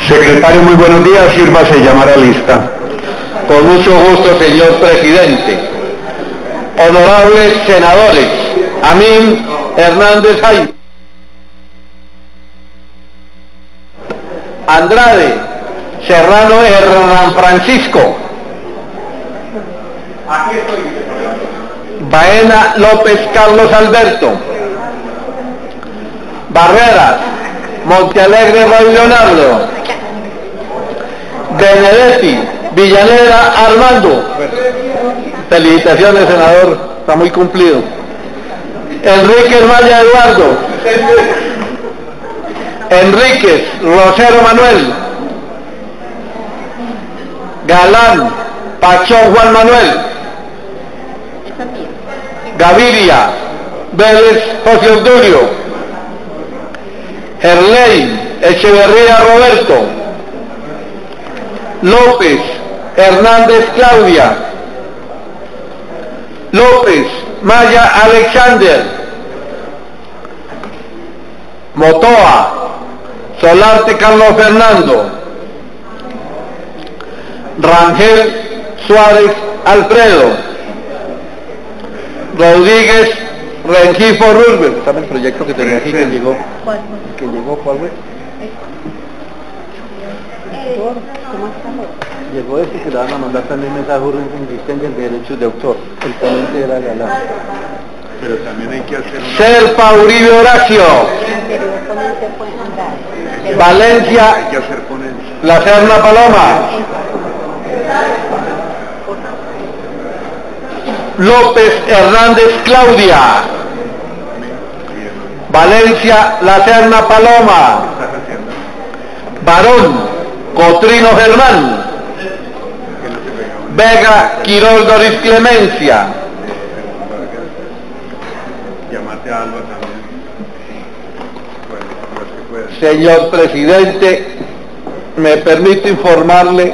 Secretario, muy buenos días, sírvase llamar a lista. Con mucho gusto, señor presidente. Honorables senadores, Amín Hernández Jaime, Andrade Serrano Hernán Francisco, Baena López Carlos Alberto, Barreras Montealegre Raúl Leonardo, Benedetti Villanera Armando. Felicitaciones, senador, está muy cumplido. Enríquez Maya Eduardo, Enríquez Rosero Manuel, Galán Pachón Juan Manuel, Gaviria Vélez José Obdurio, Herley Echeverría Roberto, López Hernández Claudia, López Maya Alexander, Motoa Solarte Carlos Fernando, Rangel Suárez Alfredo, Rodríguez Rengifo Rubén. ¿Sabe el proyecto que tenía aquí que llegó? ¿Cuál fue? Llegó ese que le van a mandar también mensaje de insistencia de derechos de autor. El ponente era Galán. Pero también hay que hacer una... Serpa Uribe Horacio, Valencia Hay que hacer ponencia. La Serna Paloma, López Hernández Claudia, Valencia La Serna Paloma, Barón Cotrino Germán, Vega Quirós Doris Clemencia. Llamate a Alba también. Bueno, pues que pueda. Señor presidente, me permito informarle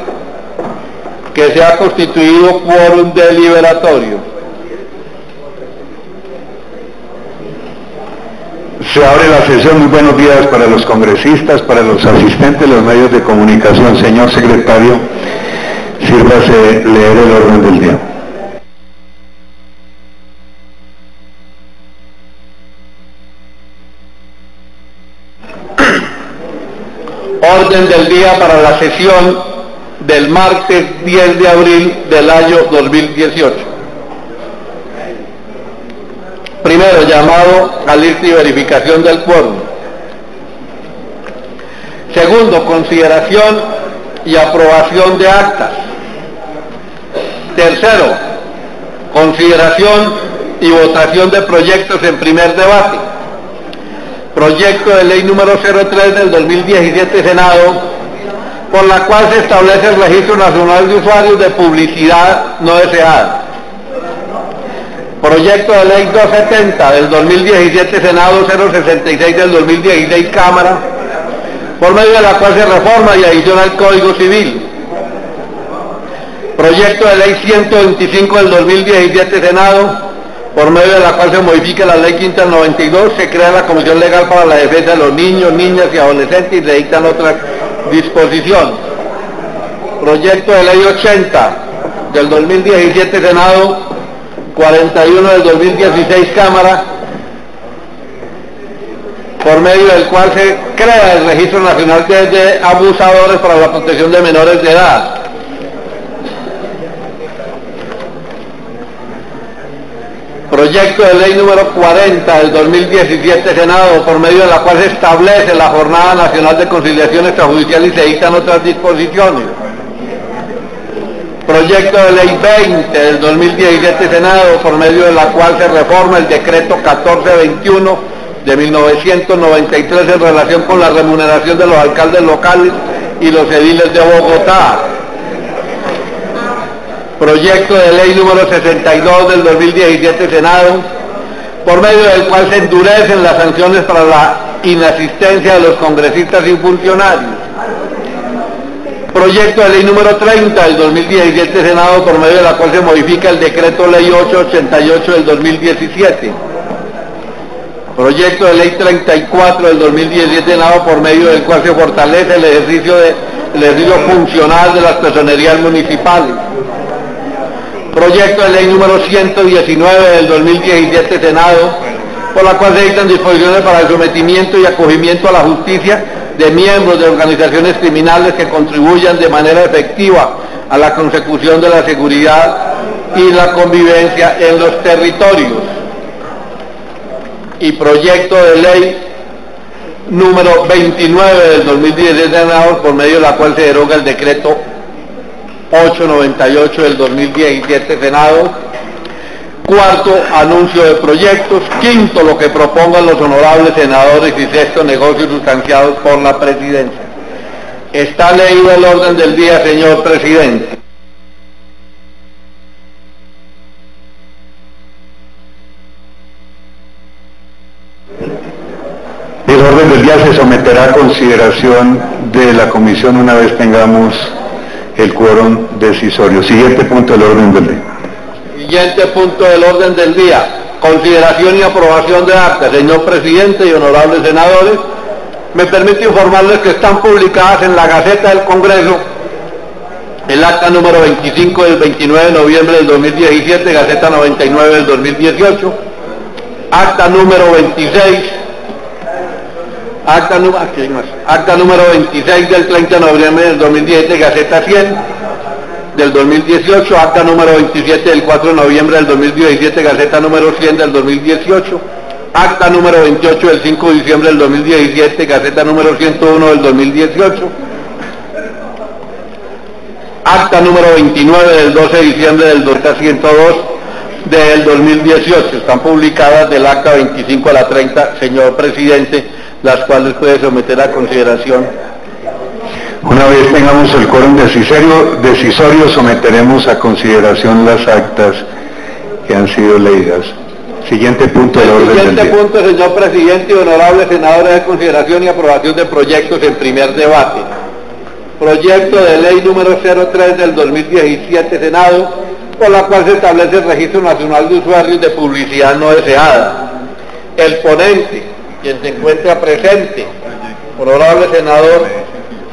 que se ha constituido quórum deliberatorio. Se abre la sesión. Muy buenos días para los congresistas, para los asistentes, los medios de comunicación. Señor secretario, sírvase leer el orden del día. Orden del día para la sesión del martes 10 de abril del año 2018. Primero, llamado a lista y verificación del quórum. Segundo, consideración y aprobación de actas. Tercero, consideración y votación de proyectos en primer debate. Proyecto de ley número 03 del 2017, Senado, por la cual se establece el Registro Nacional de Usuarios de Publicidad No Deseada. Proyecto de ley 270 del 2017, Senado 066 del 2016, Cámara, por medio de la cual se reforma y adiciona al Código Civil. Proyecto de ley 125 del 2017, Senado, por medio de la cual se modifica la ley 592, se crea la Comisión Legal para la Defensa de los Niños, Niñas y Adolescentes y se dictan otras disposiciones. Proyecto de ley 80 del 2017, Senado, 41 del 2016, Cámara, por medio del cual se crea el Registro Nacional de Abusadores para la Protección de Menores de Edad. Proyecto de ley número 40 del 2017, Senado, por medio de la cual se establece la Jornada Nacional de Conciliación Extrajudicial y se dictan otras disposiciones. Proyecto de ley 20 del 2017, Senado, por medio de la cual se reforma el decreto 1421 de 1993 en relación con la remuneración de los alcaldes locales y los ediles de Bogotá. Proyecto de ley número 62 del 2017, Senado, por medio del cual se endurecen las sanciones para la inasistencia de los congresistas y funcionarios. Proyecto de ley número 30 del 2017, Senado, por medio de la cual se modifica el decreto ley 888 del 2017. Proyecto de ley 34 del 2017, Senado, por medio del cual se fortalece el ejercicio de el ejercicio funcional de las personerías municipales. Proyecto de ley número 119 del 2017 Senado, por la cual se dictan disposiciones para el sometimiento y acogimiento a la justicia de miembros de organizaciones criminales que contribuyan de manera efectiva a la consecución de la seguridad y la convivencia en los territorios. Y proyecto de ley número 29 del 2016 Senado, por medio de la cual se deroga el decreto 898 del 2017 Senado. Cuarto, anuncio de proyectos. Quinto, lo que propongan los honorables senadores. Y sexto, negocios sustanciados por la presidencia. Está leído el orden del día, señor presidente. El orden del día se someterá a consideración de la comisión una vez tengamos el quórum decisorio. Siguiente punto del orden del día. Siguiente punto del orden del día. Consideración y aprobación de actas. Señor presidente y honorables senadores, me permite informarles que están publicadas en la Gaceta del Congreso el acta número 25 del 29 de noviembre del 2017, Gaceta 99 del 2018, acta número 26, acta número 26 del 30 de noviembre del 2017, Gaceta 100 del 2018, acta número 27 del 4 de noviembre del 2017, Gaceta número 100 del 2018, acta número 28 del 5 de diciembre del 2017, Gaceta número 101 del 2018, acta número 29 del 12 de diciembre del 102 del 2018. Están publicadas del acta 25 a la 30, señor presidente, las cuales puede someter a consideración. Una vez tengamos el quórum decisorio, someteremos a consideración las actas que han sido leídas. Siguiente punto del orden del día. Siguiente punto, señor presidente y honorables senadores, de consideración y aprobación de proyectos en primer debate. Proyecto de ley número 03 del 2017 Senado, por la cual se establece el Registro Nacional de Usuarios de Publicidad No Deseada. El ponente, quien se encuentra presente, honorable senador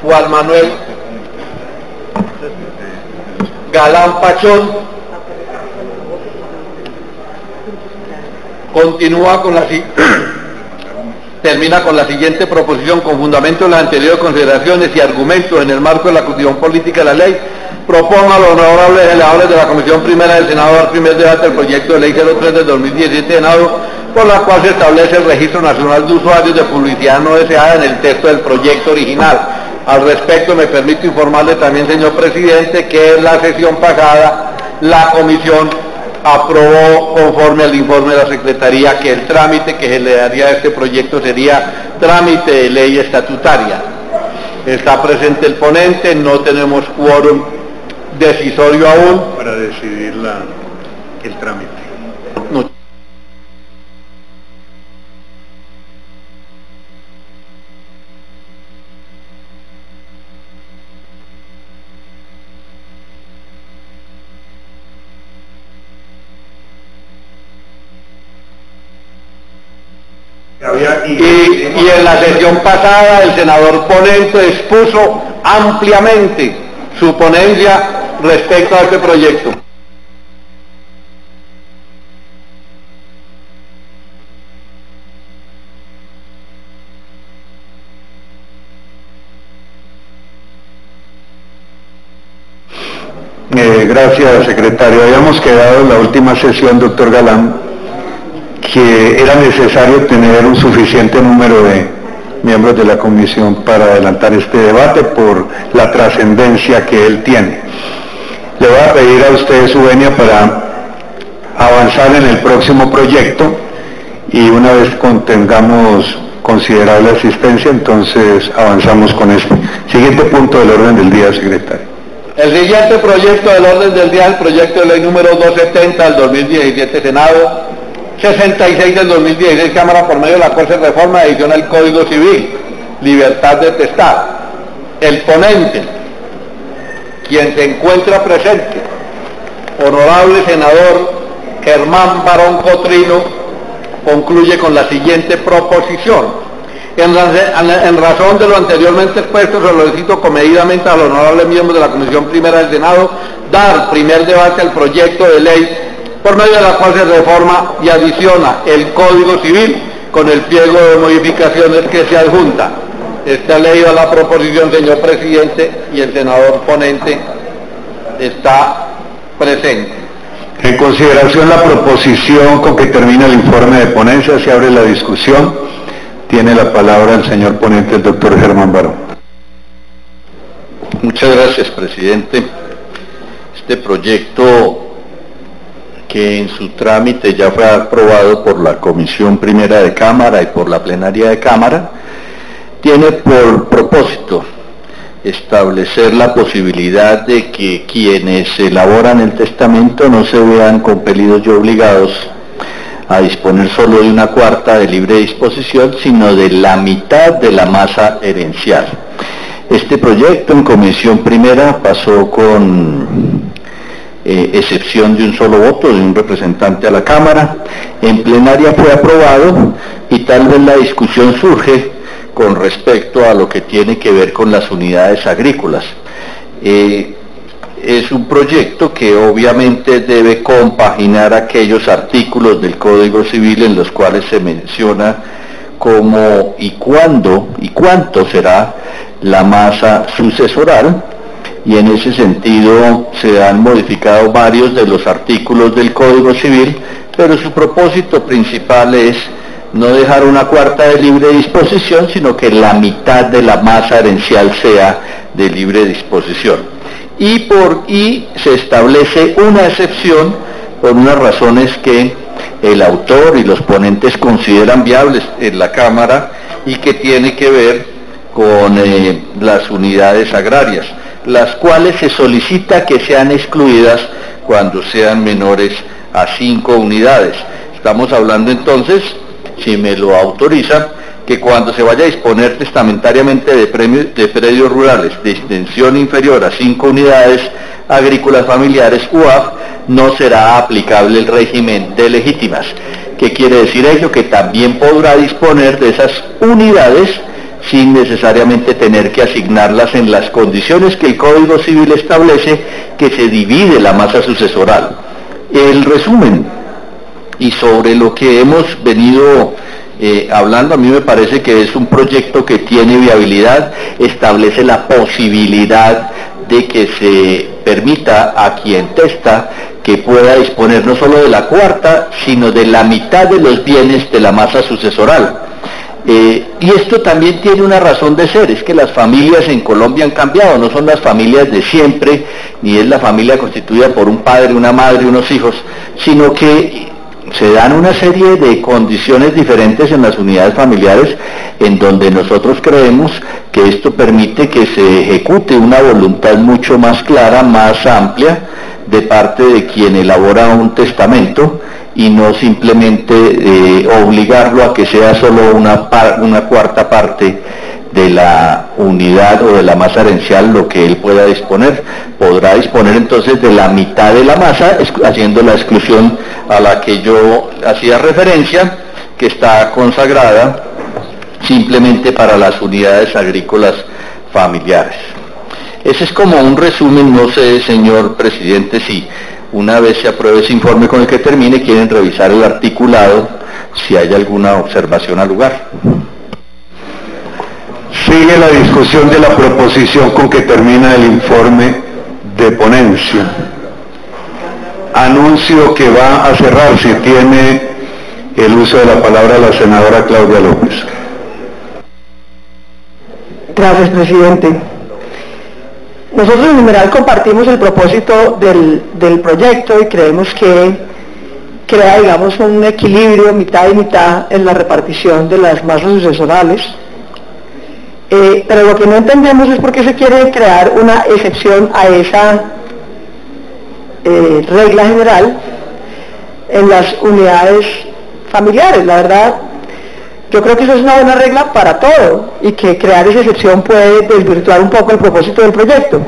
Juan Manuel Galán Pachón, termina con la siguiente proposición: con fundamento en las anteriores consideraciones y argumentos en el marco de la Constitución Política de la Ley, propongo a los honorables senadores de la Comisión Primera del Senado dar primer debate del proyecto de ley 03 del 2017 Senado, por la cual se establece el Registro Nacional de Usuarios de Publicidad No Deseada en el texto del proyecto original. Al respecto, me permito informarle también, señor presidente, que en la sesión pasada la comisión aprobó, conforme al informe de la Secretaría, que el trámite que se le daría a este proyecto sería trámite de ley estatutaria. Está presente el ponente, no tenemos quórum decisorio aún para decidir el trámite. No. Y en la sesión pasada el senador ponente expuso ampliamente su ponencia respecto a este proyecto. Gracias, secretario. Habíamos quedado en la última sesión, doctor Galán, que era necesario tener un suficiente número de miembros de la comisión para adelantar este debate por la trascendencia que él tiene. Le voy a pedir a usted su venia para avanzar en el próximo proyecto y una vez tengamos considerable asistencia, entonces avanzamos con esto. Siguiente punto del orden del día, secretario. El siguiente proyecto del orden del día es el proyecto de ley número 270 del 2017 Senado, 66 del 2016 Cámara, por medio de la cual se reforma y adiciona el Código Civil, libertad de testar. El ponente, quien se encuentra presente, honorable senador Germán Barón Cotrino, concluye con la siguiente proposición: En razón de lo anteriormente expuesto, solicito comedidamente a los honorables miembros de la Comisión Primera del Senado dar primer debate al proyecto de ley por medio de la cual se reforma y adiciona el Código Civil con el pliego de modificaciones que se adjunta. Está leída la proposición, señor presidente, y el senador ponente está presente. En consideración la proposición con que termina el informe de ponencia, se abre la discusión. Tiene la palabra el señor ponente, el doctor Germán Barón. Muchas gracias, presidente. Este proyecto, que en su trámite ya fue aprobado por la Comisión Primera de Cámara y por la Plenaria de Cámara, tiene por propósito establecer la posibilidad de que quienes elaboran el testamento no se vean compelidos y obligados a disponer solo de una cuarta de libre disposición, sino de la mitad de la masa herencial. Este proyecto en Comisión Primera pasó con excepción de un solo voto de un representante a la Cámara. En plenaria fue aprobado y tal vez la discusión surge con respecto a lo que tiene que ver con las unidades agrícolas. Es un proyecto que obviamente debe compaginar aquellos artículos del Código Civil en los cuales se menciona cómo y cuándo y cuánto será la masa sucesoral, y en ese sentido se han modificado varios de los artículos del Código Civil, pero su propósito principal es no dejar una cuarta de libre disposición, sino que la mitad de la masa herencial sea de libre disposición. Y se establece una excepción por unas razones que el autor y los ponentes consideran viables en la Cámara y que tiene que ver con las unidades agrarias, las cuales se solicita que sean excluidas cuando sean menores a 5 unidades. Estamos hablando entonces, si me lo autoriza, que cuando se vaya a disponer testamentariamente de predios rurales de extensión inferior a 5 unidades agrícolas familiares UAF, no será aplicable el régimen de legítimas. ¿Qué quiere decir ello? Que también podrá disponer de esas unidades sin necesariamente tener que asignarlas en las condiciones que el Código Civil establece, que se divide la masa sucesoral. El resumen, y sobre lo que hemos venido hablando, a mí me parece que es un proyecto que tiene viabilidad, establece la posibilidad de que se permita a quien testa que pueda disponer no solo de la cuarta, sino de la mitad de los bienes de la masa sucesoral. Y esto también tiene una razón de ser, es que las familias en Colombia han cambiado, no son las familias de siempre, ni es la familia constituida por un padre, una madre, unos hijos, sino que se dan una serie de condiciones diferentes en las unidades familiares, en donde nosotros creemos que esto permite que se ejecute una voluntad mucho más clara, más amplia, de parte de quien elabora un testamento, y no simplemente obligarlo a que sea solo una cuarta parte de la unidad o de la masa herencial lo que él pueda disponer. Podrá disponer entonces de la mitad de la masa, haciendo la exclusión a la que yo hacía referencia, que está consagrada simplemente para las unidades agrícolas familiares. Ese es como un resumen. No sé, señor presidente, si una vez se apruebe ese informe con el que termine, quieren revisar el articulado, si hay alguna observación al lugar. Sigue la discusión de la proposición con que termina el informe de ponencia. Anuncio que va a cerrarse. Tiene el uso de la palabra la senadora Claudia López. Gracias, presidente. Nosotros en general compartimos el propósito del proyecto y creemos que crea, digamos, un equilibrio mitad y mitad en la repartición de las masas sucesorales. Pero lo que no entendemos es por qué se quiere crear una excepción a esa regla general en las unidades familiares. La verdad, yo creo que eso es una buena regla para todo, y que crear esa excepción puede desvirtuar un poco el propósito del proyecto.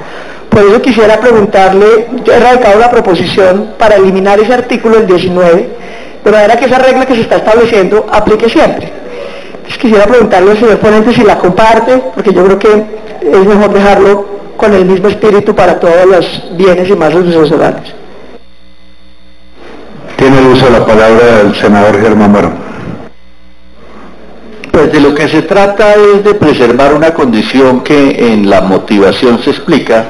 Por eso quisiera preguntarle, yo he radicado la proposición para eliminar ese artículo, el 19, de manera que esa regla que se está estableciendo aplique siempre. Quisiera preguntarle al señor ponente si la comparte, porque yo creo que es mejor dejarlo con el mismo espíritu para todos los bienes y masas sucesorales. Tiene el uso de la palabra el senador Germán Barón. Pues de lo que se trata es de preservar una condición que en la motivación se explica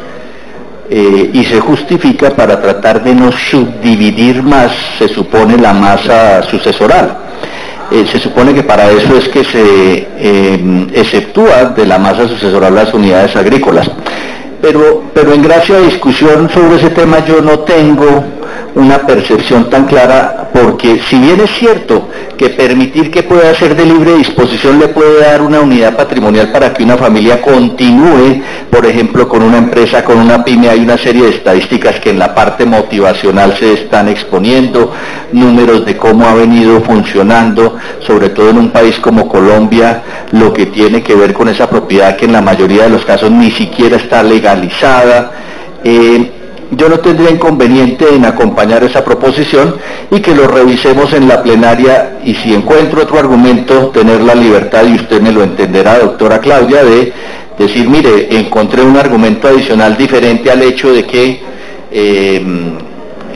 y se justifica para tratar de no subdividir más, se supone, la masa sucesoral. Se supone que para eso es que se exceptúa de la masa sucesoral las unidades agrícolas. Pero en gracia de discusión sobre ese tema yo no tengo una percepción tan clara, porque si bien es cierto que permitir que pueda ser de libre disposición le puede dar una unidad patrimonial para que una familia continúe, por ejemplo, con una empresa, con una pyme, hay una serie de estadísticas que en la parte motivacional se están exponiendo, números de cómo ha venido funcionando, sobre todo en un país como Colombia, lo que tiene que ver con esa propiedad que en la mayoría de los casos ni siquiera está legalizada. Yo no tendría inconveniente en acompañar esa proposición y que lo revisemos en la plenaria, y si encuentro otro argumento, tener la libertad, y usted me lo entenderá, doctora Claudia, de decir, mire, encontré un argumento adicional diferente al hecho de que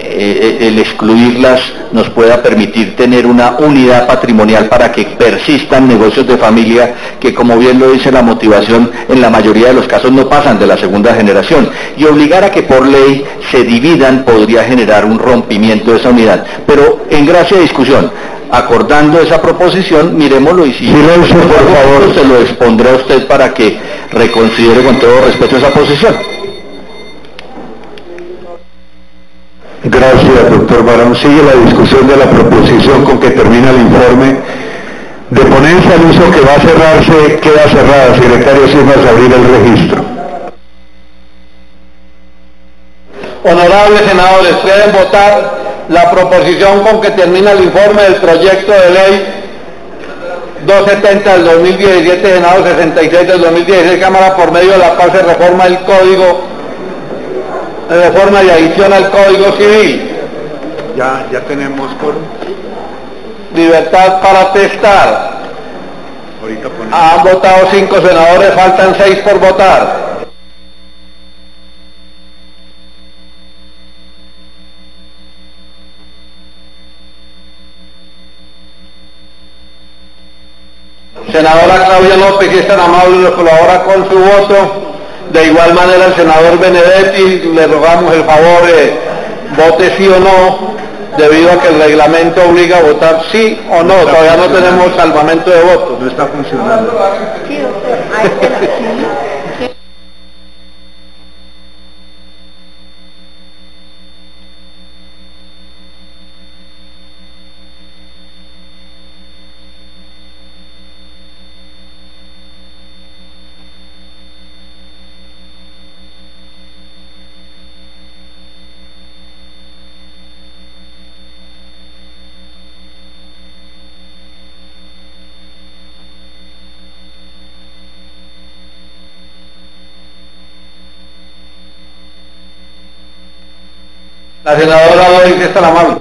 el excluirlas nos pueda permitir tener una unidad patrimonial para que persistan negocios de familia que, como bien lo dice la motivación, en la mayoría de los casos no pasan de la segunda generación, y obligar a que por ley se dividan podría generar un rompimiento de esa unidad. Pero en gracia de discusión, acordando esa proposición, miremoslo, y si silencio, por favor, se lo expondré a usted para que reconsidere con todo respeto esa posición. Gracias, doctor Barón. Sigue la discusión de la proposición con que termina el informe de ponencia. El uso que va a cerrarse queda cerrada. Secretario Silva, abrir el registro. Honorables senadores, pueden votar la proposición con que termina el informe del proyecto de ley 270 del 2017, Senado 66 del 2016, Cámara, por medio de la cual se reforma el Código, reforma y adición al Código Civil. Ya tenemos quórum. Libertad para testar. Ahorita ponemos. Han votado 5 senadores, faltan 6 por votar. Senadora Claudia López, si es tan amable, nos colabora con su voto. De igual manera el senador Benedetti, le rogamos el favor, vote sí o no, debido a que el reglamento obliga a votar sí o no. Todavía no tenemos salvamento de votos. No está funcionando. La senadora Doris, es tan amable.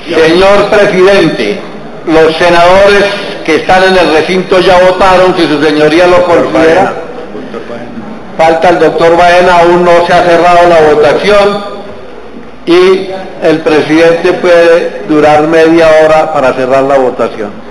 Señor presidente, los senadores que están en el recinto ya votaron, si su señoría lo considera. Falta el doctor Baena, aún no se ha cerrado la votación y el presidente puede durar media hora para cerrar la votación.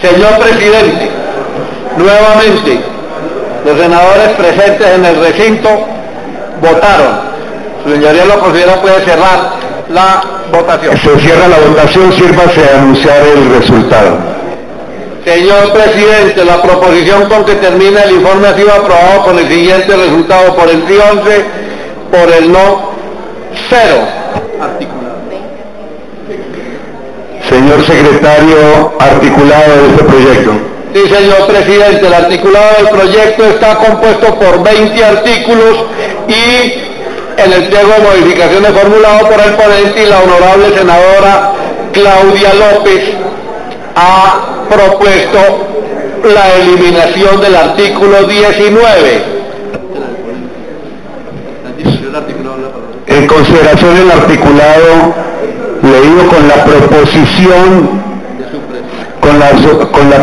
Señor presidente, nuevamente, los senadores presentes en el recinto votaron. Su señoría lo considera, puede cerrar la votación. Se cierra la votación, sírvase a anunciar el resultado. Señor presidente, la proposición con que termina el informe ha sido aprobado con el siguiente resultado: por el sí 11, por el no 0. Señor secretario, articulado de este proyecto. Sí, señor presidente, el articulado del proyecto está compuesto por 20 artículos y en el pliego de modificaciones formulado por el ponente y la honorable senadora Claudia López ha propuesto la eliminación del artículo 19. En consideración del articulado leído con la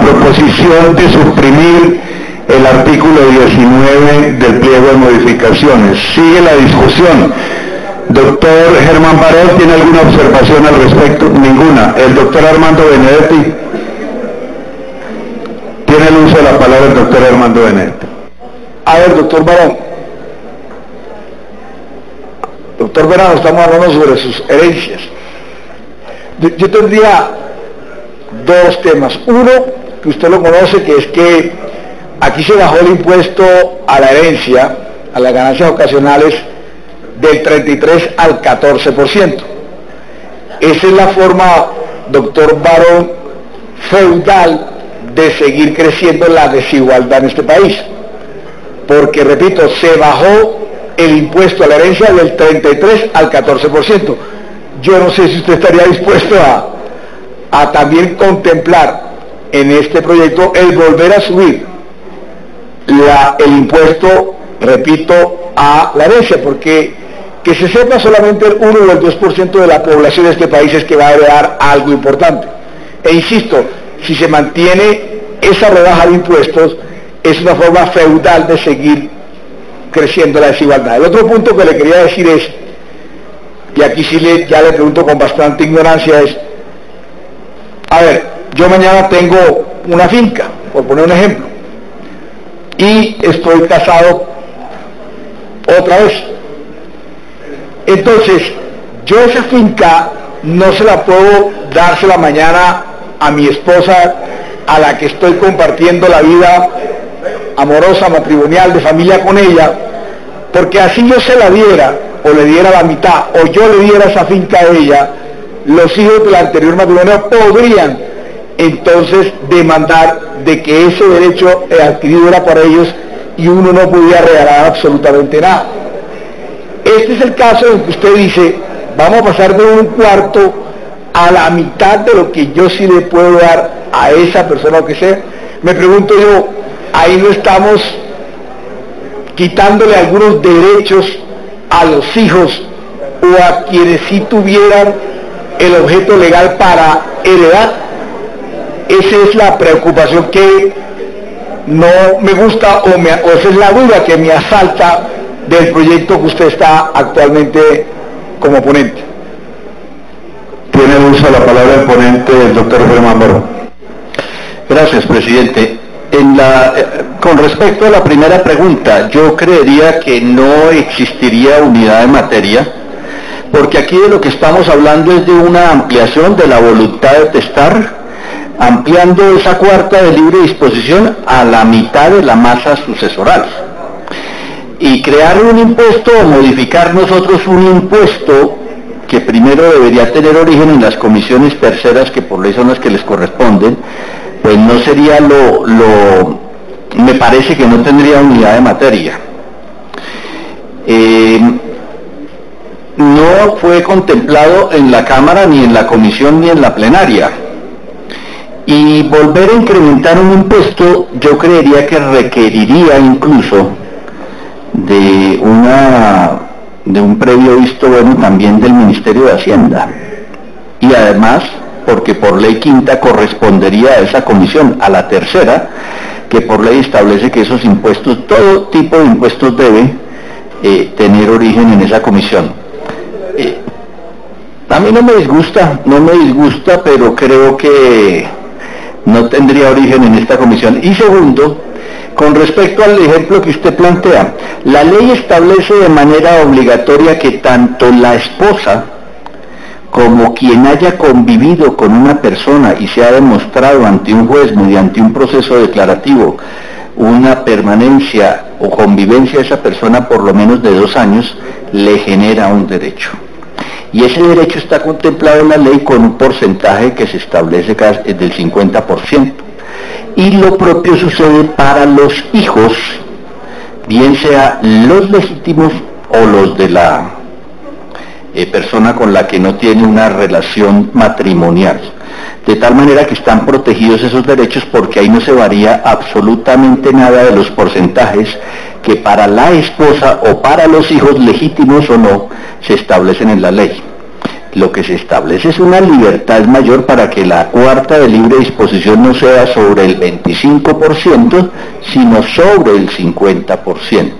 proposición de suprimir el artículo 19 del pliego de modificaciones. Sigue la discusión. Doctor Germán Barón, ¿tiene alguna observación al respecto? Ninguna. El doctor Armando Benedetti. Tiene el uso de la palabra el doctor Armando Benedetti. A ver, doctor Barón. Doctor Verano, estamos hablando sobre sus herencias. Yo tendría dos temas. Uno, que usted lo conoce, que es que aquí se bajó el impuesto a la herencia, a las ganancias ocasionales, del 33 al 14%. Esa es la forma, doctor Barón, feudal de seguir creciendo la desigualdad en este país. Porque, repito, se bajó el impuesto a la herencia del 33 al 14%. Yo no sé si usted estaría dispuesto a también contemplar en este proyecto el volver a subir el impuesto, repito, a la herencia, porque que se sepa, solamente el 1 o el 2% de la población de este país es que va a heredar algo importante. E insisto, si se mantiene esa rebaja de impuestos, es una forma feudal de seguir creciendo la desigualdad. El otro punto que le quería decir es, y aquí sí ya le pregunto con bastante ignorancia, es, a ver, yo mañana tengo una finca, por poner un ejemplo, y estoy casado otra vez. Entonces, yo esa finca no se la puedo dársela mañana a mi esposa, a la que estoy compartiendo la vida amorosa, matrimonial, de familia con ella, porque así yo se la diera, o le diera la mitad, o yo le diera esa finca a ella, los hijos del anterior matrimonio podrían entonces demandar de que ese derecho adquirido era para ellos y uno no podía regalar absolutamente nada. Este es el caso en que usted dice, vamos a pasar de un cuarto a la mitad de lo que yo sí le puedo dar a esa persona, o que sea. Me pregunto yo, ahí no estamos quitándole algunos derechos a los hijos o a quienes sí tuvieran el objeto legal para heredar. Esa es la preocupación que no me gusta, o esa es la duda que me asalta del proyecto que usted está actualmente como ponente. Tiene el uso de la palabra el ponente, el doctor Germán Barón. Gracias, presidente. Con respecto a la primera pregunta, yo creería que no existiría unidad de materia, porque aquí de lo que estamos hablando es de una ampliación de la voluntad de testar, ampliando esa cuarta de libre disposición a la mitad de la masa sucesoral. Y crear un impuesto o modificar nosotros un impuesto que primero debería tener origen en las comisiones terceras, que por ley son las que les corresponden, pues no sería me parece que no tendría unidad de materia. No fue contemplado en la Cámara, ni en la comisión, ni en la plenaria. Y volver a incrementar un impuesto, yo creería que requeriría incluso de un previo visto bueno también del Ministerio de Hacienda. Y además, porque por ley quinta correspondería a esa comisión, a la tercera, que por ley establece que esos impuestos, todo tipo de impuestos debe tener origen en esa comisión. A mí no me disgusta, pero creo que no tendría origen en esta comisión. Y segundo, con respecto al ejemplo que usted plantea, la ley establece de manera obligatoria que tanto la esposa como quien haya convivido con una persona y se ha demostrado ante un juez mediante un proceso declarativo una permanencia o convivencia de esa persona por lo menos de 2 años, le genera un derecho. Y ese derecho está contemplado en la ley con un porcentaje que se establece del 50%. Y lo propio sucede para los hijos, bien sea los legítimos o los de la persona con la que no tiene una relación matrimonial. De tal manera que están protegidos esos derechos porque ahí no se varía absolutamente nada de los porcentajes que para la esposa o para los hijos legítimos o no se establecen en la ley. Lo que se establece es una libertad mayor para que la cuarta de libre disposición no sea sobre el 25%, sino sobre el 50%.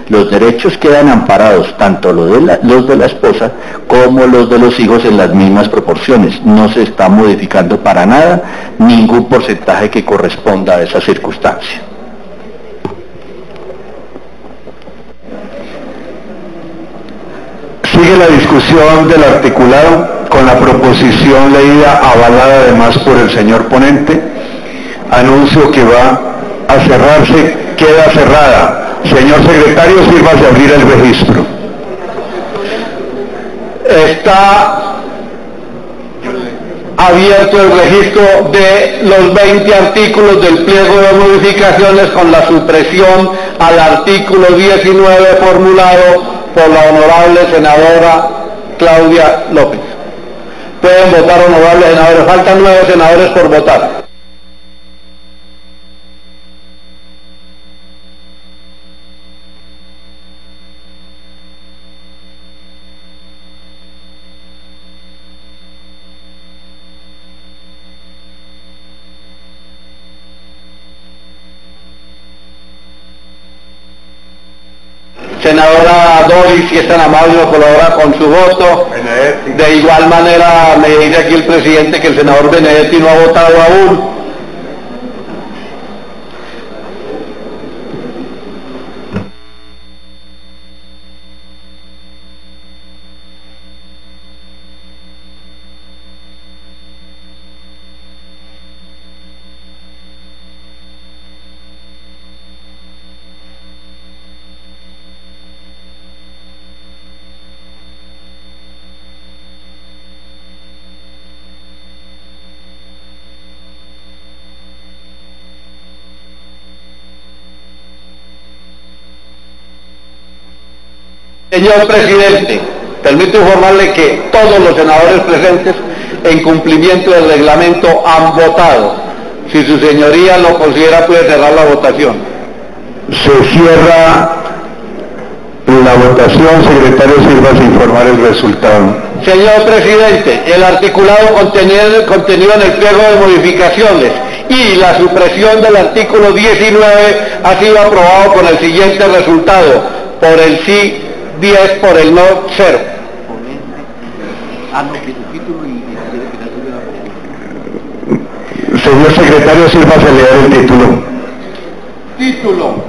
Los derechos quedan amparados, tanto los de la esposa como los de los hijos en las mismas proporciones. No se está modificando para nada ningún porcentaje que corresponda a esa circunstancia. Sigue la discusión del articulado con la proposición leída avalada además por el señor ponente. Anuncio que va a cerrarse, queda cerrada. Señor secretario, sírvase a abrir el registro. Está abierto el registro de los 20 artículos del pliego de modificaciones con la supresión al artículo 19 formulado por la honorable senadora Claudia López. Pueden votar, honorables senadores. Faltan 9 senadores por votar. Senadora Doris, si es tan amable, nos colabora con su voto. De igual manera, me dice aquí el presidente que el senador Benedetti no ha votado aún. Señor presidente, permito informarle que todos los senadores presentes, en cumplimiento del reglamento, han votado. Si su señoría lo considera, puede cerrar la votación. Se cierra la votación. Secretario, sírvase a informar el resultado. Señor presidente, el articulado contenido en el pliego de modificaciones y la supresión del artículo 19 ha sido aprobado con el siguiente resultado: por el sí 10, por el no 0. Señor secretario, sírvase a leer el título. Título: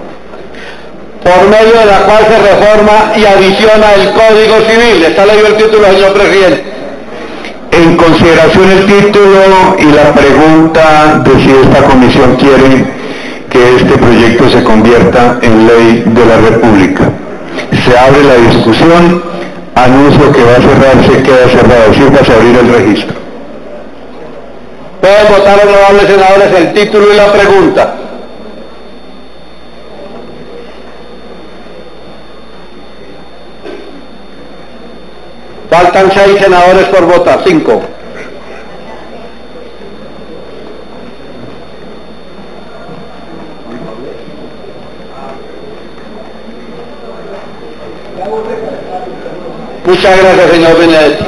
por medio de la cual se reforma y adiciona el Código Civil. Está leído el título, señor presidente. En consideración el título y la pregunta de si esta comisión quiere que este proyecto se convierta en ley de la República. Se abre la discusión. Anuncio que va a cerrarse, queda cerrado. Sírvase a abrir el registro. Pueden votar, honorables senadores, el título y la pregunta. Faltan 6 senadores por votar. 5. Muchas gracias, señor Benedetti.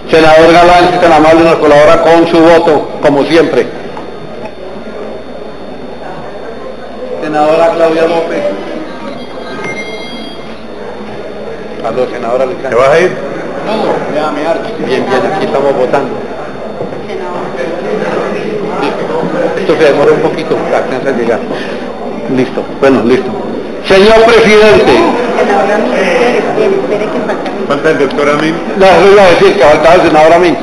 Senador Galán, si tan amable, nos colabora con su voto, como siempre. Senadora Claudia López. Aló, senadora Alexandra. ¿Te vas a ir? No, ya me harto. Bien, aquí estamos votando. Esto se demora un poquito, alcanza a llegar. Listo, bueno, listo. Señor presidente. Falta el doctor Amin. No, eso iba a decir que faltaba el senador Amin.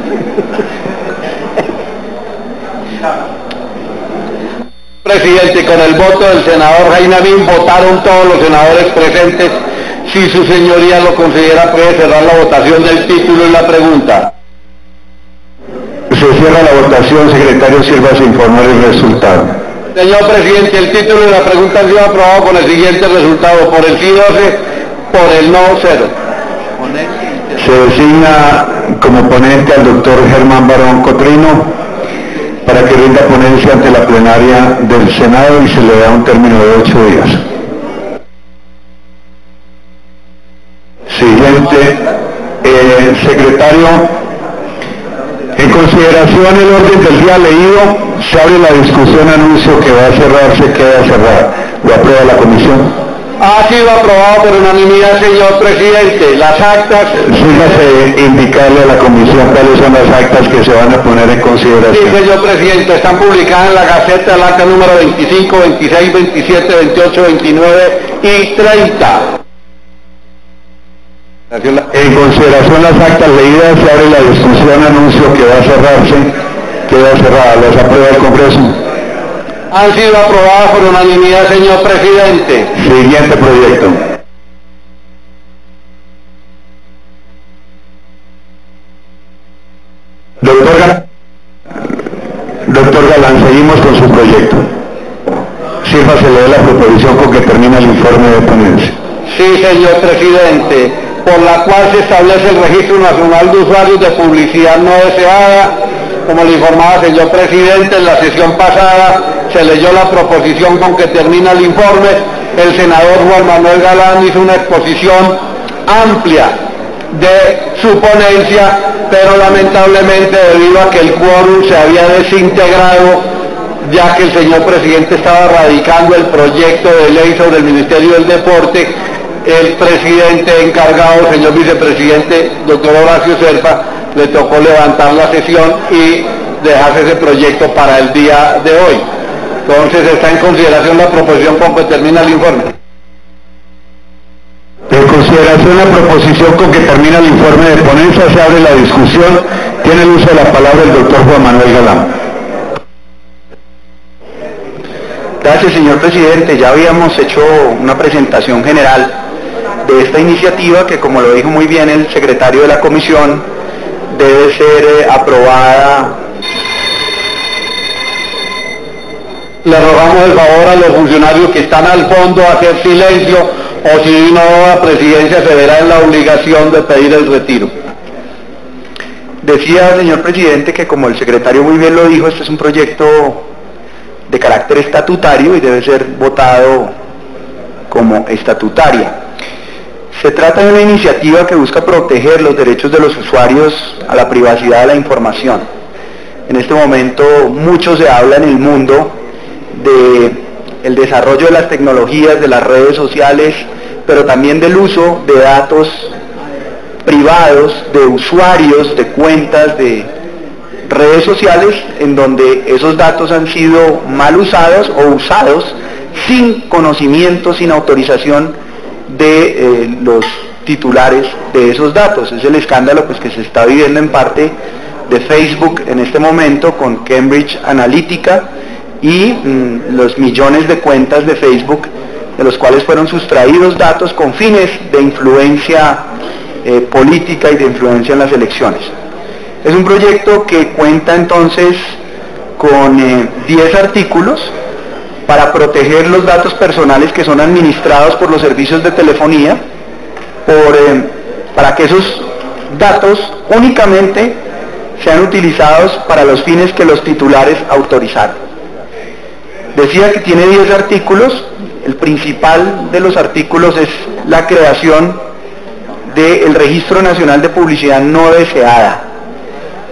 Presidente, con el voto del senador Jaime Amin votaron todos los senadores presentes. Si su señoría lo considera, puede cerrar la votación del título y la pregunta. Se cierra la votación, secretario, sírvase informar el resultado. Señor presidente, el título de la pregunta ha sido aprobado con el siguiente resultado: por el sí 12, por el no 0. Se designa como ponente al doctor Germán Barón Cotrino para que rinda ponencia ante la plenaria del Senado y se le da un término de 8 días. Siguiente, secretario, en consideración el orden del día leído, se abre la discusión, anuncio que va a cerrarse, queda cerrada. ¿Lo aprueba la comisión? Ha sido aprobado por unanimidad, señor presidente. Las actas... Sígase indicarle a la comisión cuáles son las actas que se van a poner en consideración. Sí, señor presidente, están publicadas en la Gaceta, el acta número 25, 26, 27, 28, 29 y 30. En consideración las actas leídas, se abre la discusión, anuncio que va a cerrarse, queda cerrada. ¿Las aprueba el Congreso? Han sido aprobadas por unanimidad, señor presidente. Siguiente proyecto. Doctor Galán, seguimos con su proyecto. Sírvase leer la proposición con que termina el informe de ponencia. Sí, señor presidente, por la cual se establece el Registro Nacional de Usuarios de Publicidad No Deseada. Como le informaba, señor presidente, en la sesión pasada se leyó la proposición con que termina el informe. El senador Juan Manuel Galán hizo una exposición amplia de su ponencia, pero lamentablemente debido a que el quórum se había desintegrado, ya que el señor presidente estaba radicando el proyecto de ley sobre el Ministerio del Deporte, el presidente encargado, señor vicepresidente, doctor Horacio Serpa, le tocó levantar la sesión y dejarse ese proyecto para el día de hoy. Entonces está en consideración la proposición con que termina el informe. En consideración la proposición con que termina el informe de ponencia, se abre la discusión. Tiene el uso de la palabra el doctor Juan Manuel Galán. Gracias, señor presidente. Ya habíamos hecho una presentación general de esta iniciativa que, como lo dijo muy bien el secretario de la comisión, debe ser aprobada. Le rogamos el favor a los funcionarios que están al fondo a hacer silencio, o si no, la presidencia se verá en la obligación de pedir el retiro. Decía, señor presidente, que como el secretario muy bien lo dijo, este es un proyecto de carácter estatutario y debe ser votado como estatutaria. Se trata de una iniciativa que busca proteger los derechos de los usuarios a la privacidad de la información. En este momento mucho se habla en el mundo del desarrollo de las tecnologías, de las redes sociales, pero también del uso de datos privados, de usuarios, de cuentas, de redes sociales, en donde esos datos han sido mal usados o usados sin conocimiento, sin autorización de los titulares de esos datos. Es el escándalo pues, que se está viviendo en parte de Facebook en este momento con Cambridge Analytica y los millones de cuentas de Facebook de los cuales fueron sustraídos datos con fines de influencia política y de influencia en las elecciones. Es un proyecto que cuenta entonces con 10 artículos para proteger los datos personales que son administrados por los servicios de telefonía, para que esos datos únicamente sean utilizados para los fines que los titulares autorizaron. Decía que tiene 10 artículos. El principal de los artículos es la creación del Registro Nacional de Publicidad No Deseada,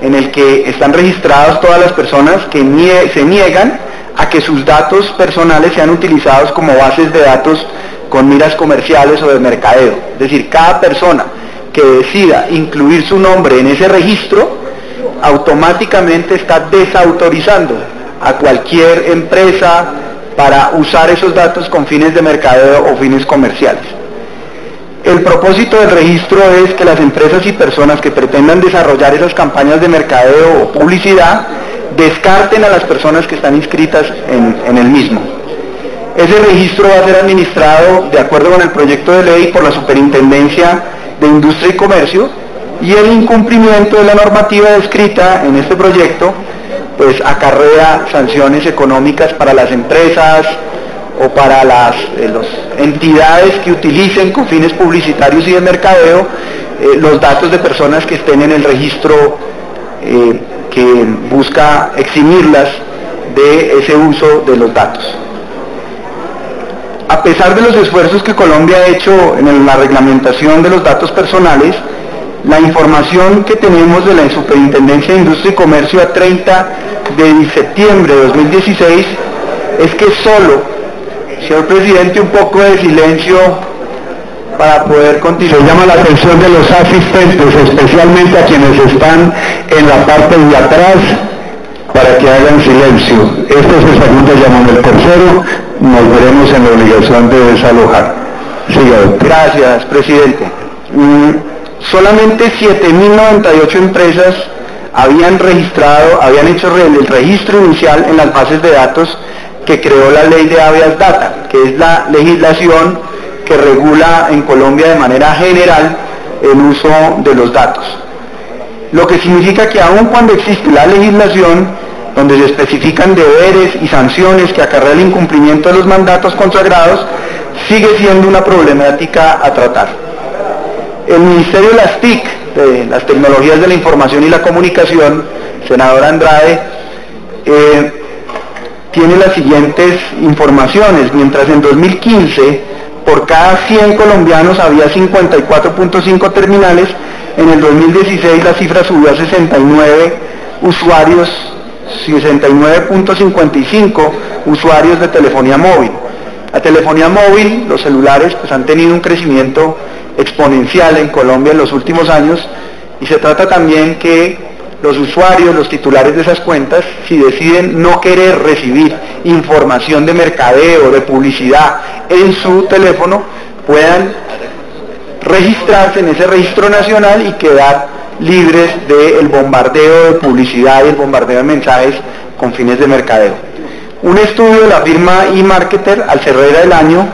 en el que están registradas todas las personas que se niegan a que sus datos personales sean utilizados como bases de datos con miras comerciales o de mercadeo. Es decir, cada persona que decida incluir su nombre en ese registro, automáticamente está desautorizando a cualquier empresa para usar esos datos con fines de mercadeo o fines comerciales. El propósito del registro es que las empresas y personas que pretendan desarrollar esas campañas de mercadeo o publicidad descarten a las personas que están inscritas en el mismo. Ese registro va a ser administrado de acuerdo con el proyecto de ley por la Superintendencia de Industria y Comercio, y el incumplimiento de la normativa descrita en este proyecto pues acarrea sanciones económicas para las empresas o para las entidades que utilicen con fines publicitarios y de mercadeo los datos de personas que estén en el registro que busca eximirlas de ese uso de los datos. A pesar de los esfuerzos que Colombia ha hecho en la reglamentación de los datos personales, la información que tenemos de la Superintendencia de Industria y Comercio a 30 de septiembre de 2016 es que solo, señor presidente, un poco de silencio para poder continuar. Se llama la atención de los asistentes, especialmente a quienes están en la parte de atrás, para que hagan silencio. Este es el segundo llamado. El tercero nos veremos en la obligación de desalojar. Siga, doctor. Gracias, presidente. Solamente 7.098 empresas habían hecho el registro inicial en las bases de datos que creó la ley de Habeas Data, que es la legislación que regula en Colombia de manera general el uso de los datos. Lo que significa que aun cuando existe la legislación donde se especifican deberes y sanciones que acarrea el incumplimiento de los mandatos consagrados, sigue siendo una problemática a tratar. El Ministerio de las TIC, de las Tecnologías de la Información y la Comunicación, senadora Andrade, tiene las siguientes informaciones. Mientras en 2015 por cada 100 colombianos había 54.5 terminales, en el 2016 la cifra subió a 69 usuarios, 69.55 usuarios de telefonía móvil. La telefonía móvil, los celulares, pues han tenido un crecimiento exponencial en Colombia en los últimos años, y se trata también que los usuarios, los titulares de esas cuentas, si deciden no querer recibir información de mercadeo, de publicidad en su teléfono, puedan registrarse en ese registro nacional y quedar libres del bombardeo de publicidad y el bombardeo de mensajes con fines de mercadeo. Un estudio de la firma eMarketer al cerrar el año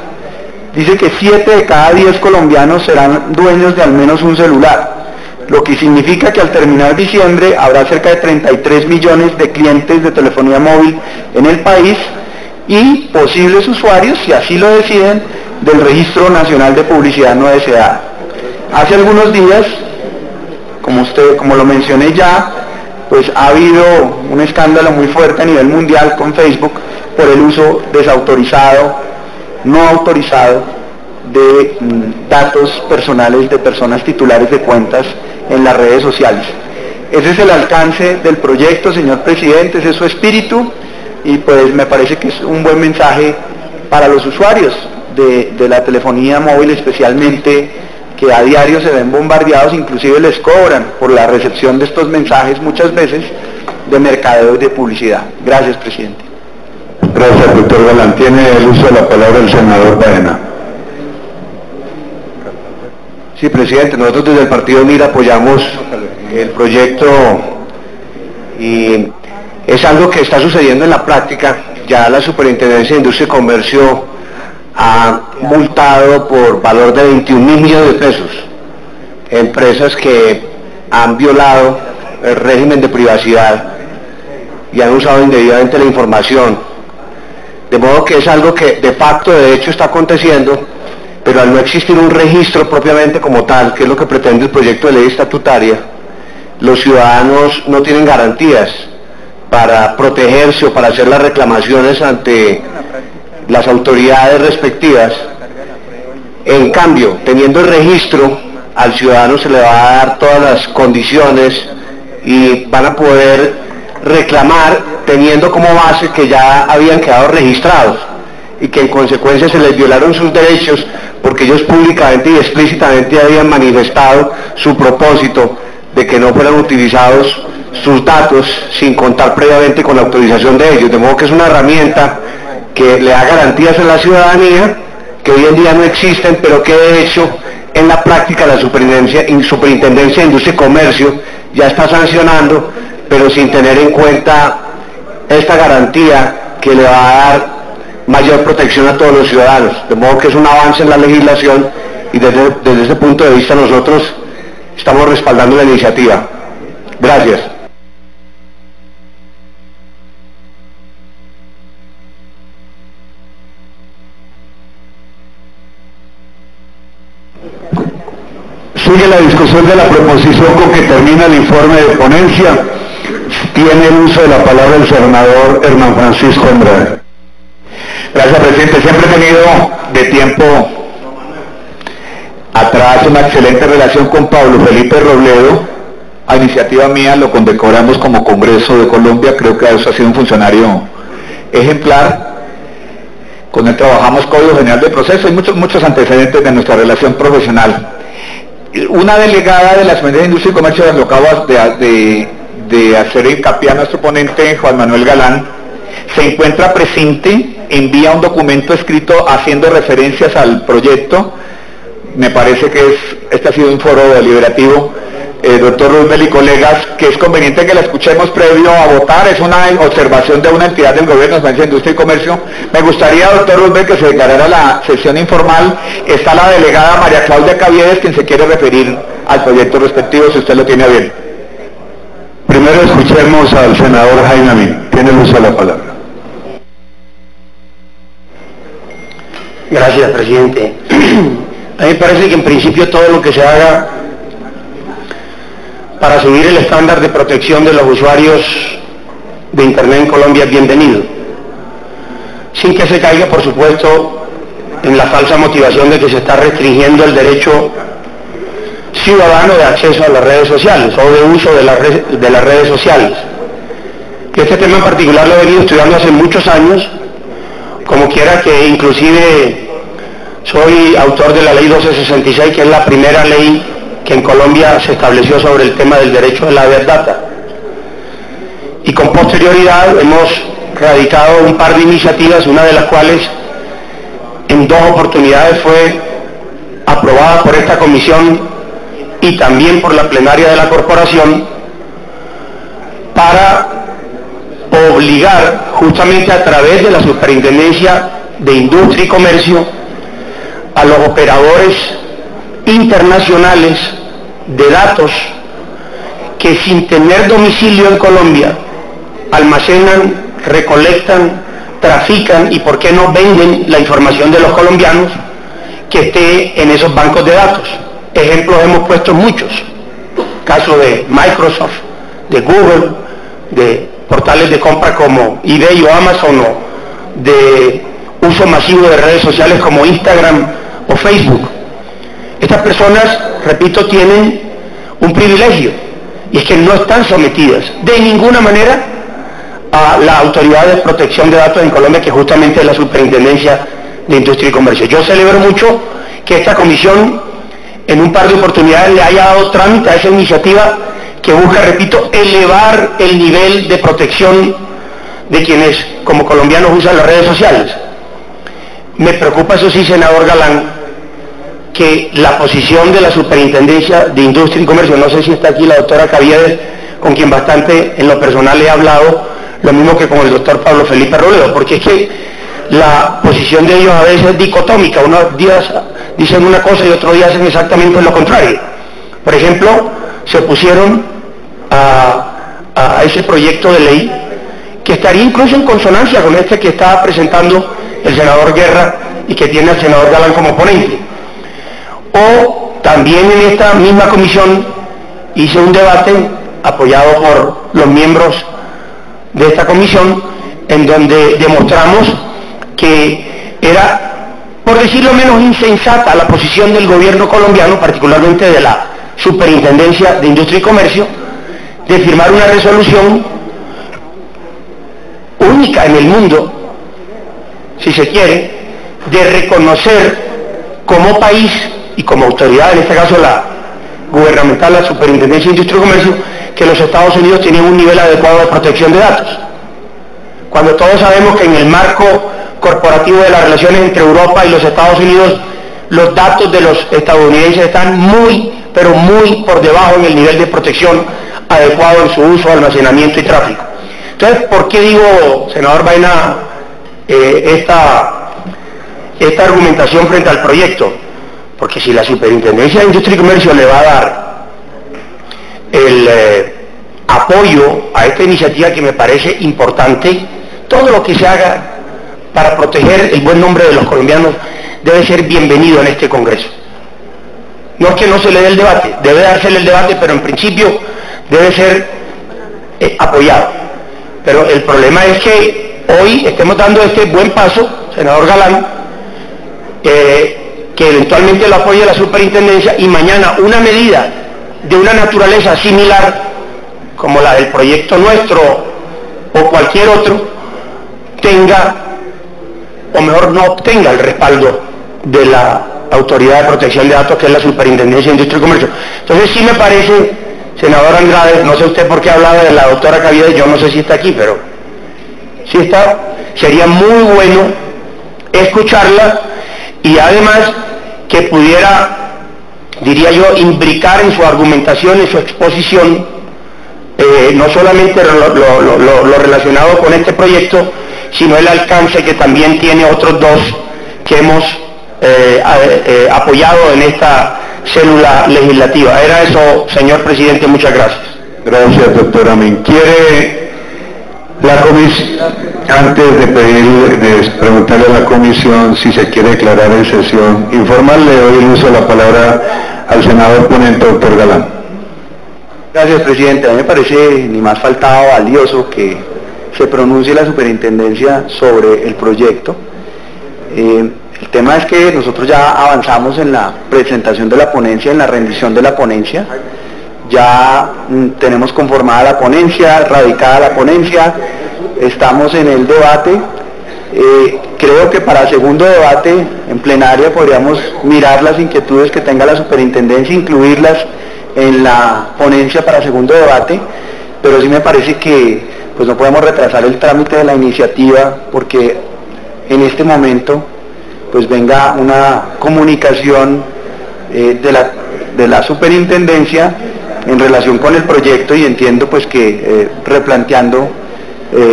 dice que 7 de cada 10 colombianos serán dueños de al menos un celular, lo que significa que al terminar diciembre habrá cerca de 33 millones de clientes de telefonía móvil en el país y posibles usuarios, si así lo deciden, del Registro Nacional de Publicidad No Deseada. Hace algunos días, como lo mencioné ya, pues ha habido un escándalo muy fuerte a nivel mundial con Facebook por el uso desautorizado, no autorizado, de datos personales de personas titulares de cuentas en las redes sociales. Ese es el alcance del proyecto, señor presidente, ese es su espíritu, y pues me parece que es un buen mensaje para los usuarios de la telefonía móvil, especialmente, que a diario se ven bombardeados, inclusive les cobran por la recepción de estos mensajes muchas veces de mercadeo y de publicidad. Gracias, presidente. Gracias, doctor Galán. Tiene el uso de la palabra el senador Baena. Sí, presidente, nosotros desde el partido MIR apoyamos el proyecto y es algo que está sucediendo en la práctica. Ya la Superintendencia de Industria y Comercio ha multado por valor de 21.000 millones de pesos empresas que han violado el régimen de privacidad y han usado indebidamente la información. De modo que es algo que de facto, de hecho, está aconteciendo, pero al no existir un registro propiamente como tal, que es lo que pretende el proyecto de ley estatutaria, los ciudadanos no tienen garantías para protegerse o para hacer las reclamaciones ante las autoridades respectivas. En cambio, teniendo el registro, al ciudadano se le va a dar todas las condiciones y van a poder reclamar teniendo como base que ya habían quedado registrados. y que en consecuencia se les violaron sus derechos porque ellos públicamente y explícitamente habían manifestado su propósito de que no fueran utilizados sus datos sin contar previamente con la autorización de ellos, de modo que es una herramienta que le da garantías a la ciudadanía que hoy en día no existen, pero que de hecho en la práctica la Superintendencia de Industria y Comercio ya está sancionando, pero sin tener en cuenta esta garantía que le va a dar mayor protección a todos los ciudadanos, de modo que es un avance en la legislación y desde ese punto de vista nosotros estamos respaldando la iniciativa. Gracias. Sigue la discusión de la proposición con que termina el informe de ponencia. Tiene el uso de la palabra el senador Hernán Francisco Andrade. Gracias, presidente. Siempre he tenido de tiempo atrás una excelente relación con Pablo Felipe Robledo. A iniciativa mía lo condecoramos como Congreso de Colombia. Creo que eso ha sido un funcionario ejemplar. Con él trabajamos Código General de Proceso y muchos antecedentes de nuestra relación profesional. Una delegada de la Secretaría de Industria y Comercio, lo acabo de hacer hincapié a nuestro ponente Juan Manuel Galán, se encuentra presente, envía un documento escrito haciendo referencias al proyecto. Me parece que este ha sido un foro deliberativo, doctor Roosevelt y colegas, que es conveniente que la escuchemos previo a votar. Es una observación de una entidad del gobierno, de Industria y Comercio. Me gustaría, doctor Roosevelt, que se declarara la sesión informal. Está la delegada María Claudia Caviedes, quien se quiere referir al proyecto respectivo, si usted lo tiene a bien. Primero escuchemos al senador Jaime Amin. Tiene el uso de la palabra. Gracias, presidente. A mí me parece que en principio todo lo que se haga para subir el estándar de protección de los usuarios de Internet en Colombia es bienvenido, sin que se caiga, por supuesto, en la falsa motivación de que se está restringiendo el derecho ciudadano de acceso a las redes sociales o de uso de las redes sociales. Este tema en particular lo he venido estudiando hace muchos años, como quiera que inclusive soy autor de la ley 1266, que es la primera ley que en Colombia se estableció sobre el tema del derecho a la data. Y con posterioridad hemos radicado un par de iniciativas, una de las cuales en 2 oportunidades fue aprobada por esta comisión y también por la plenaria de la corporación, para obligar justamente a través de la Superintendencia de Industria y Comercio a los operadores internacionales de datos que sin tener domicilio en Colombia almacenan, recolectan, trafican y por qué no venden la información de los colombianos que esté en esos bancos de datos. Ejemplos hemos puesto muchos, caso de Microsoft, de Google, de portales de compra como eBay o Amazon, o de uso masivo de redes sociales como Instagram o Facebook. Estas personas, repito, tienen un privilegio, y es que no están sometidas de ninguna manera a la Autoridad de Protección de Datos en Colombia, que justamente es la Superintendencia de Industria y Comercio. Yo celebro mucho que esta comisión en un par de oportunidades le haya dado trámite a esa iniciativa que busca, repito, elevar el nivel de protección de quienes como colombianos usan las redes sociales. Me preocupa, eso sí, senador Galán, que la posición de la Superintendencia de Industria y Comercio, no sé si está aquí la doctora Caviedes, con quien bastante en lo personal he hablado, lo mismo que con el doctor Pablo Felipe Robledo, porque es que la posición de ellos a veces es dicotómica, unos días dicen una cosa y otros días hacen exactamente lo contrario. Por ejemplo, se opusieron a ese proyecto de ley, que estaría incluso en consonancia con este que está presentando el senador Guerra y que tiene al senador Galán como ponente. O también en esta misma comisión hice un debate apoyado por los miembros de esta comisión, en donde demostramos que era, por decirlo menos, insensata la posición del gobierno colombiano, particularmente de la Superintendencia de Industria y Comercio, de firmar una resolución única en el mundo, si se quiere, de reconocer como país y como autoridad, en este caso la gubernamental, la Superintendencia de Industria y Comercio, que los Estados Unidos tienen un nivel adecuado de protección de datos. Cuando todos sabemos que en el marco corporativo de las relaciones entre Europa y los Estados Unidos, los datos de los estadounidenses están muy, pero muy por debajo en el nivel de protección adecuado en su uso, almacenamiento y tráfico. Entonces, ¿por qué digo, senador Baena, esta argumentación frente al proyecto? Porque si la Superintendencia de Industria y Comercio le va a dar el apoyo a esta iniciativa que me parece importante, todo lo que se haga para proteger el buen nombre de los colombianos debe ser bienvenido en este Congreso. No es que no se le dé el debate, debe dársele el debate, pero en principio debe ser apoyado. Pero el problema es que hoy estemos dando este buen paso, senador Galán, que eventualmente lo apoye la Superintendencia, y mañana una medida de una naturaleza similar, como la del proyecto nuestro o cualquier otro, tenga, o mejor no obtenga el respaldo de la Autoridad de Protección de Datos, que es la Superintendencia de Industria y Comercio. Entonces sí me parece, senador Andrade, no sé usted por qué hablaba de la doctora Caviedes, yo no sé si está aquí, pero si está, sería muy bueno escucharla, y además que pudiera, diría yo, imbricar en su argumentación, en su exposición, no solamente lo relacionado con este proyecto, sino el alcance que también tiene otros dos que hemos apoyado en esta célula legislativa. Era eso, señor presidente, muchas gracias. Gracias, doctor Amin. ¿Quiere la comisión, antes de preguntarle a la comisión si se quiere declarar en sesión, informarle, doy el uso de la palabra al senador ponente, doctor Galán? Gracias, presidente. A mí me parece ni más faltaba valioso que se pronuncie la superintendencia sobre el proyecto. El tema es que nosotros ya avanzamos en la presentación de la ponencia, en la rendición de la ponencia. Ya tenemos conformada la ponencia, radicada la ponencia, estamos en el debate. Creo que para segundo debate en plenaria podríamos mirar las inquietudes que tenga la superintendencia, incluirlas en la ponencia para segundo debate, pero sí me parece que pues no podemos retrasar el trámite de la iniciativa porque en este momento pues venga una comunicación de la superintendencia en relación con el proyecto, y entiendo pues que replanteando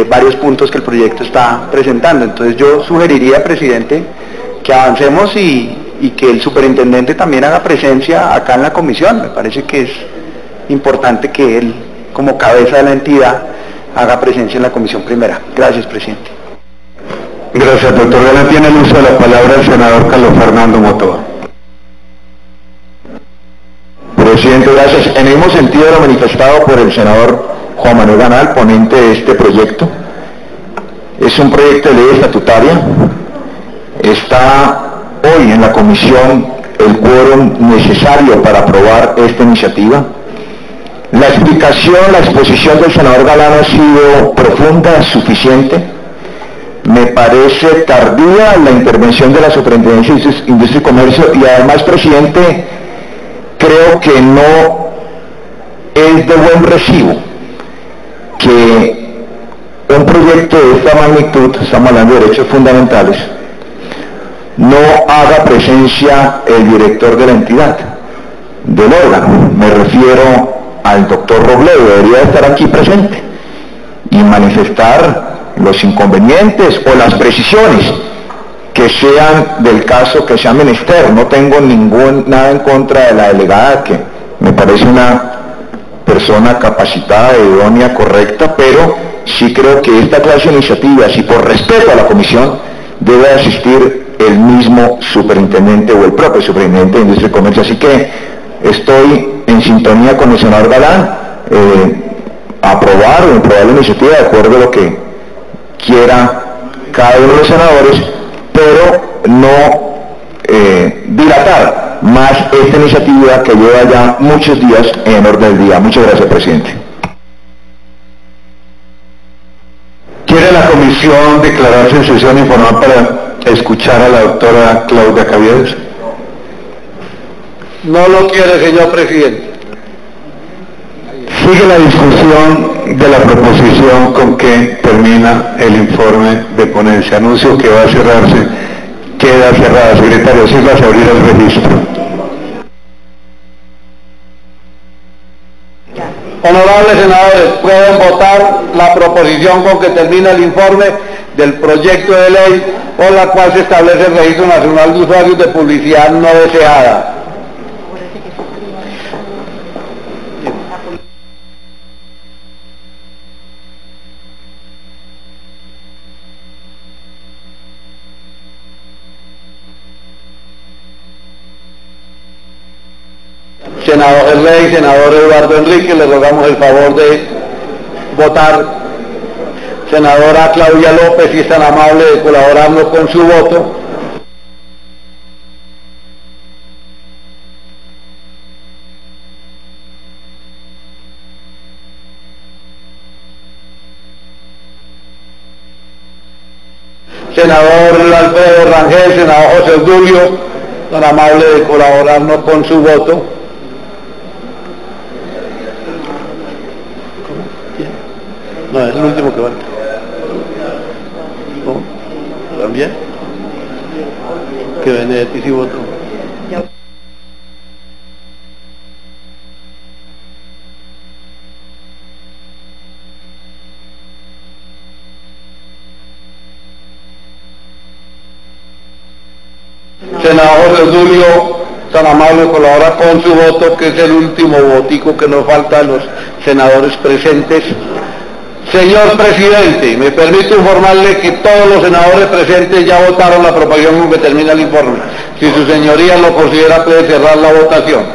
varios puntos que el proyecto está presentando. Entonces yo sugeriría, presidente, que avancemos y que el superintendente también haga presencia acá en la comisión. Me parece que es importante que él, como cabeza de la entidad, haga presencia en la comisión primera. Gracias, presidente. Gracias, doctor Galán. Tiene el uso de la palabra el senador Carlos Fernando Motoa. Presidente, gracias. En el mismo sentido lo manifestado por el senador Juan Manuel Ganal, ponente de este proyecto. Es un proyecto de ley estatutaria. Está hoy en la comisión el quórum necesario para aprobar esta iniciativa. La exposición del senador Galán ha sido profunda, suficiente. Me parece tardía la intervención de la Superintendencia de Industria y Comercio, y además, presidente, creo que no es de buen recibo que un proyecto de esta magnitud, estamos hablando de derechos fundamentales, no haga presencia el director de la entidad, del órgano. Me refiero al doctor Robledo, debería estar aquí presente y manifestar los inconvenientes o las precisiones que sean del caso, que sea menester. No tengo nada en contra de la delegada, que me parece una persona capacitada, idónea, correcta, pero sí creo que esta clase de iniciativas, y por respeto a la comisión, debe asistir el mismo superintendente o el propio superintendente de Industria y Comercio. Así que estoy en sintonía con el senador Galán, aprobar la iniciativa de acuerdo a lo que quiera cada uno de los senadores, pero no dilatar más esta iniciativa que lleva ya muchos días en orden del día. Muchas gracias, presidente. ¿Quiere la comisión disposición declararse en sesión informal para escuchar a la doctora Claudia Caviedes? No lo quiere, señor presidente. Sigue la discusión de la proposición con que termina el informe de ponencia. Anuncio que va a cerrarse, queda cerrada. Secretario, sírvase a abrir el registro. Honorables senadores, pueden votar la proposición con que termina el informe del proyecto de ley por la cual se establece el Registro Nacional de Usuarios de Publicidad No Deseada. Senador Rey, senador Eduardo Enrique, le rogamos el favor de votar. Senadora Claudia López, si es tan amable de colaborarnos con su voto. Senador Alfredo Rangel, senador José Obdulio, tan amable de colaborarnos con su voto. No, es el último que va. ¿No? ¿También? Que Benedetti sí votó. Senador José Obdulio, tan amable de colaborar con su voto, que es el último votico que nos falta a los senadores presentes. Señor presidente, me permito informarle que todos los senadores presentes ya votaron la proposición con que termina el informe. Si su señoría lo considera, puede cerrar la votación.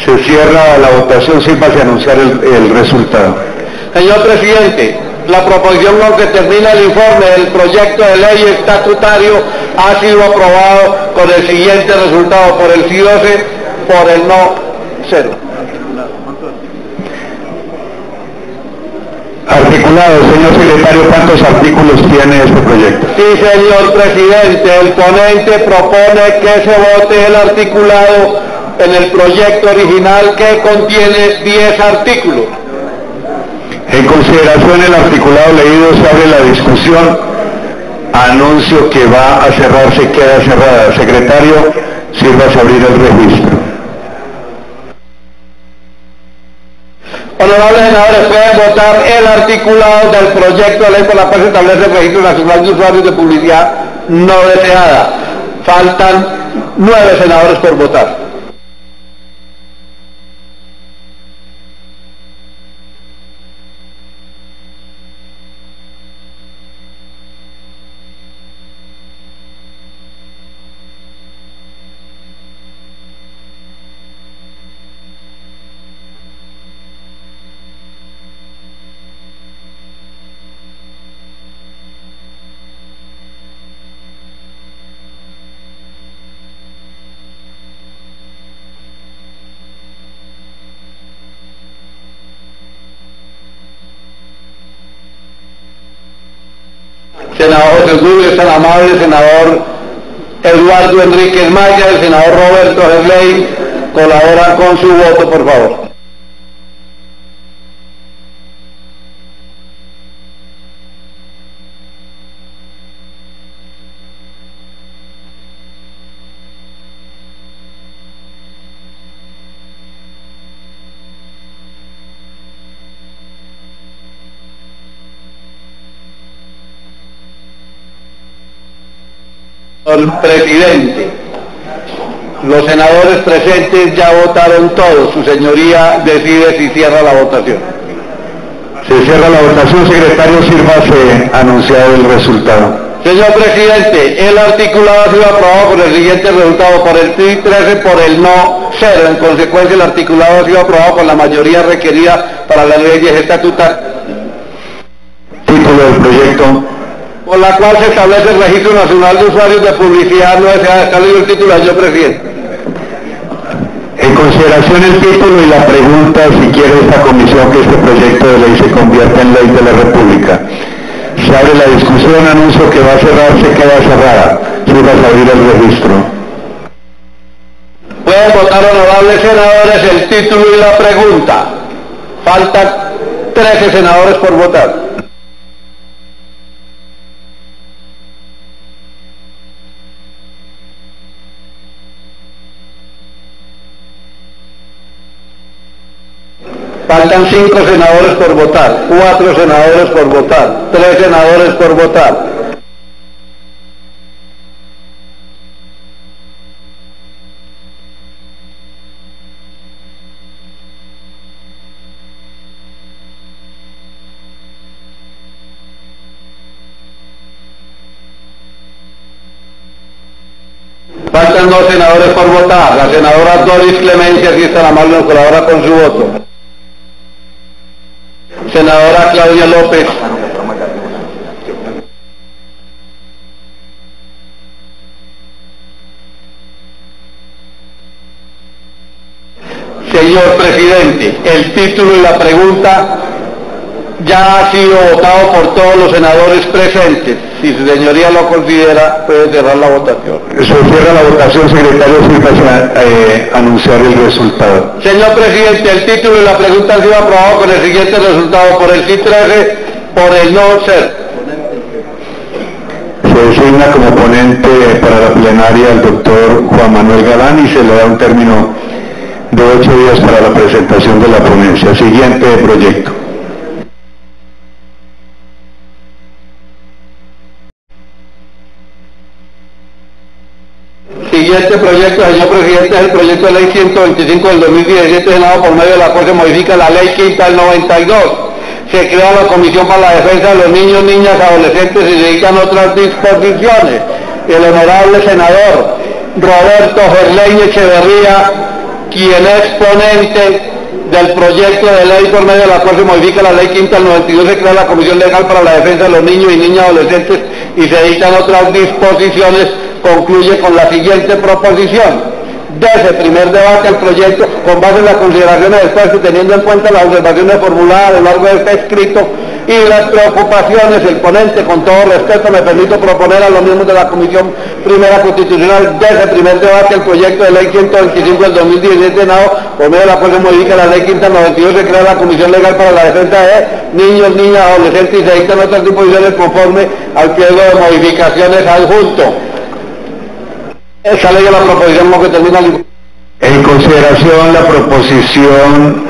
Se cierra la votación, sírvase a anunciar el resultado. Señor presidente, la proposición con que termina el informe del proyecto de ley estatutario ha sido aprobado con el siguiente resultado: por el sí 12, por el no 0. Articulado, señor secretario, ¿cuántos artículos tiene este proyecto? Sí, señor presidente, el ponente propone que se vote el articulado en el proyecto original, que contiene 10 artículos. En consideración del articulado leído, se abre la discusión. Anuncio que va a cerrarse, queda cerrada. Secretario, sírvase a abrir el registro. Honorables senadores, pueden votar el articulado del proyecto de ley por la cual se establece el Registro Nacional de Usuarios de Publicidad No Deseada. Faltan 9 senadores por votar. Senador José Obdulio, tan amable, senador Eduardo Enríquez Maya, el senador Roberto Gerley, colaboran con su voto, por favor. Señor presidente, los senadores presentes ya votaron todos. Su señoría decide si cierra la votación. Se cierra la votación. Secretario, sírvase anunciado el resultado. Señor presidente, el articulado ha sido aprobado por el siguiente resultado: por el sí 13, por el no 0. En consecuencia, el articulado ha sido aprobado con la mayoría requerida para las leyes estatutarias. Título del proyecto: por la cual se establece el Registro Nacional de Usuarios de Publicidad No Deseada. Está leído el título, señor presidente. En consideración el título y la pregunta si quiere esta comisión que este proyecto de ley se convierta en ley de la República. Se abre la discusión, anuncio que va a cerrarse, queda cerrada. Sirva a abrir el registro. Pueden votar, honorables senadores, el título y la pregunta. Faltan 13 senadores por votar. Faltan 5 senadores por votar, 4 senadores por votar, 3 senadores por votar. Faltan 2 senadores por votar. La senadora Doris Clemencia, si está amable, nos colabora con su voto. Senadora Claudia López. Señor presidente, el título y la pregunta ya ha sido votado por todos los senadores presentes. Si su señoría lo considera, puede cerrar la votación. Se cierra la votación, secretario, para anunciar el resultado. Señor presidente, el título y la pregunta han sido aprobados con el siguiente resultado: por el sí 13, por el no 0. Se designa como ponente para la plenaria al doctor Juan Manuel Galán y se le da un término de 8 días para la presentación de la ponencia. Siguiente proyecto. Siguiente proyecto, señor presidente, es el proyecto de ley 125 del 2017, Senado, por medio de la cual se modifica la ley quinta del 92. Se crea la Comisión para la Defensa de los Niños, Niñas, Adolescentes y se dictan otras disposiciones. El honorable senador Roberto Gerleño Echeverría, quien es ponente del proyecto de ley por medio de la cual se modifica la ley quinta del 92, se crea la Comisión Legal para la Defensa de los Niños y Niñas, Adolescentes y se dictan otras disposiciones, concluye con la siguiente proposición. Desde el primer debate el proyecto, con base en las consideraciones expuestas y teniendo en cuenta las observaciones formuladas a lo largo de este escrito y las preocupaciones, el ponente, con todo respeto, me permito proponer a los miembros de la Comisión Primera Constitucional, desde el primer debate el proyecto de ley 125 del 2017, Senado, por medio de la cual se modifica la ley quinta 92, se crea la Comisión Legal para la Defensa de Niños, Niñas, Adolescentes y se dictan otras disposiciones conforme al pliego de modificaciones adjunto. Esa ley es la proposición con que termina el... En consideración la proposición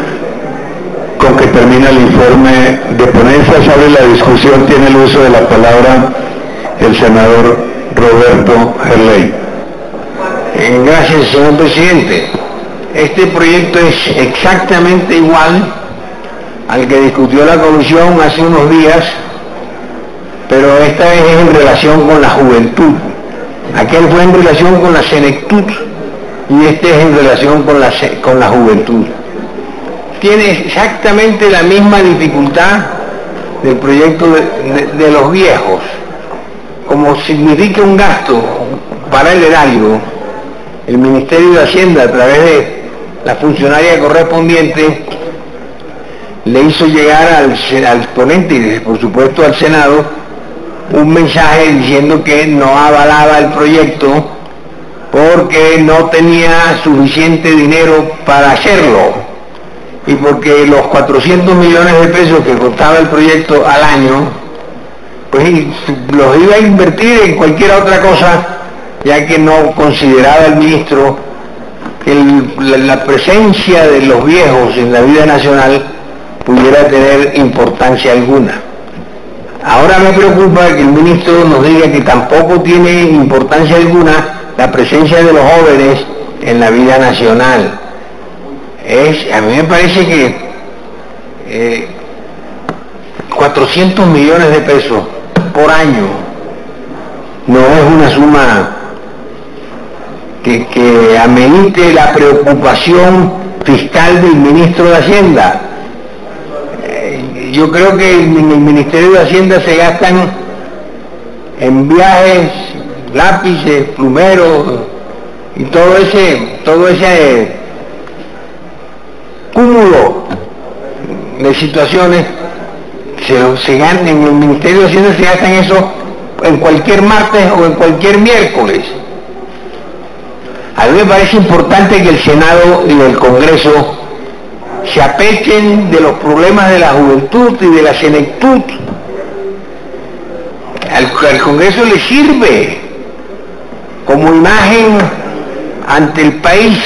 con que termina el informe de ponencia, se abre la discusión, tiene el uso de la palabra el senador Roberto Gerleño. Gracias, señor presidente. Este proyecto es exactamente igual al que discutió la comisión hace unos días, pero esta vez es en relación con la juventud. Aquel fue en relación con la senectud y este es en relación con la juventud. Tiene exactamente la misma dificultad del proyecto de los viejos. Como significa un gasto para el erario, el Ministerio de Hacienda, a través de la funcionaria correspondiente, le hizo llegar al ponente y por supuesto al Senado un mensaje diciendo que no avalaba el proyecto porque no tenía suficiente dinero para hacerlo y porque los 400 millones de pesos que costaba el proyecto al año, pues los iba a invertir en cualquier otra cosa, ya que no consideraba el ministro que la presencia de los viejos en la vida nacional pudiera tener importancia alguna. Ahora me preocupa que el ministro nos diga que tampoco tiene importancia alguna la presencia de los jóvenes en la vida nacional. A mí me parece que 400 millones de pesos por año no es una suma que amerite la preocupación fiscal del ministro de Hacienda. Yo creo que en el Ministerio de Hacienda se gastan en viajes, lápices, plumeros y todo ese cúmulo de situaciones se gana, en el Ministerio de Hacienda se gastan eso en cualquier martes o en cualquier miércoles. A mí me parece importante que el Senado y el Congreso se apechen de los problemas de la juventud y de la senectud. Al Congreso le sirve como imagen ante el país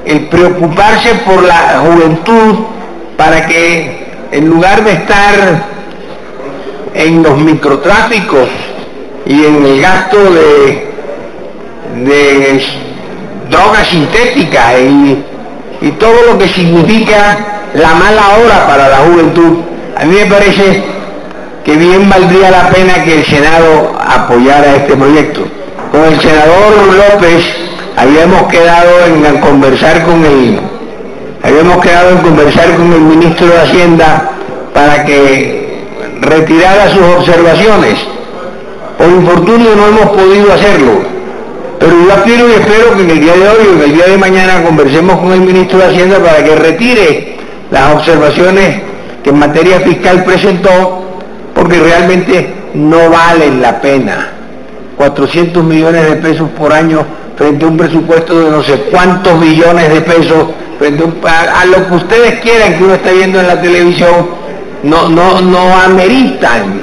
el preocuparse por la juventud, para que en lugar de estar en los microtráficos y en el gasto de drogas sintéticas y todo lo que significa la mala hora para la juventud, a mí me parece que bien valdría la pena que el Senado apoyara este proyecto. Con el senador López habíamos quedado en conversar con el ministro de Hacienda para que retirara sus observaciones. Por infortunio no hemos podido hacerlo, pero yo aspiro y espero que en el día de hoy o en el día de mañana conversemos con el ministro de Hacienda para que retire las observaciones que en materia fiscal presentó, porque realmente no valen la pena. 400 millones de pesos por año frente a un presupuesto de no sé cuántos billones de pesos, frente a lo que ustedes quieran que uno está viendo en la televisión, no ameritan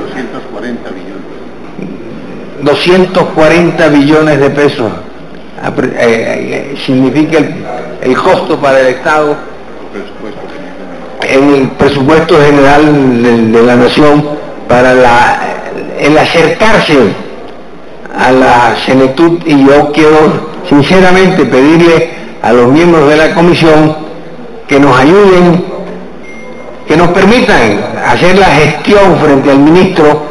240 billones de pesos. Significa el costo para el Estado en el presupuesto general de la nación para el acercarse a la senectud. Y yo quiero sinceramente pedirle a los miembros de la comisión que nos ayuden, que nos permitan hacer la gestión frente al ministro,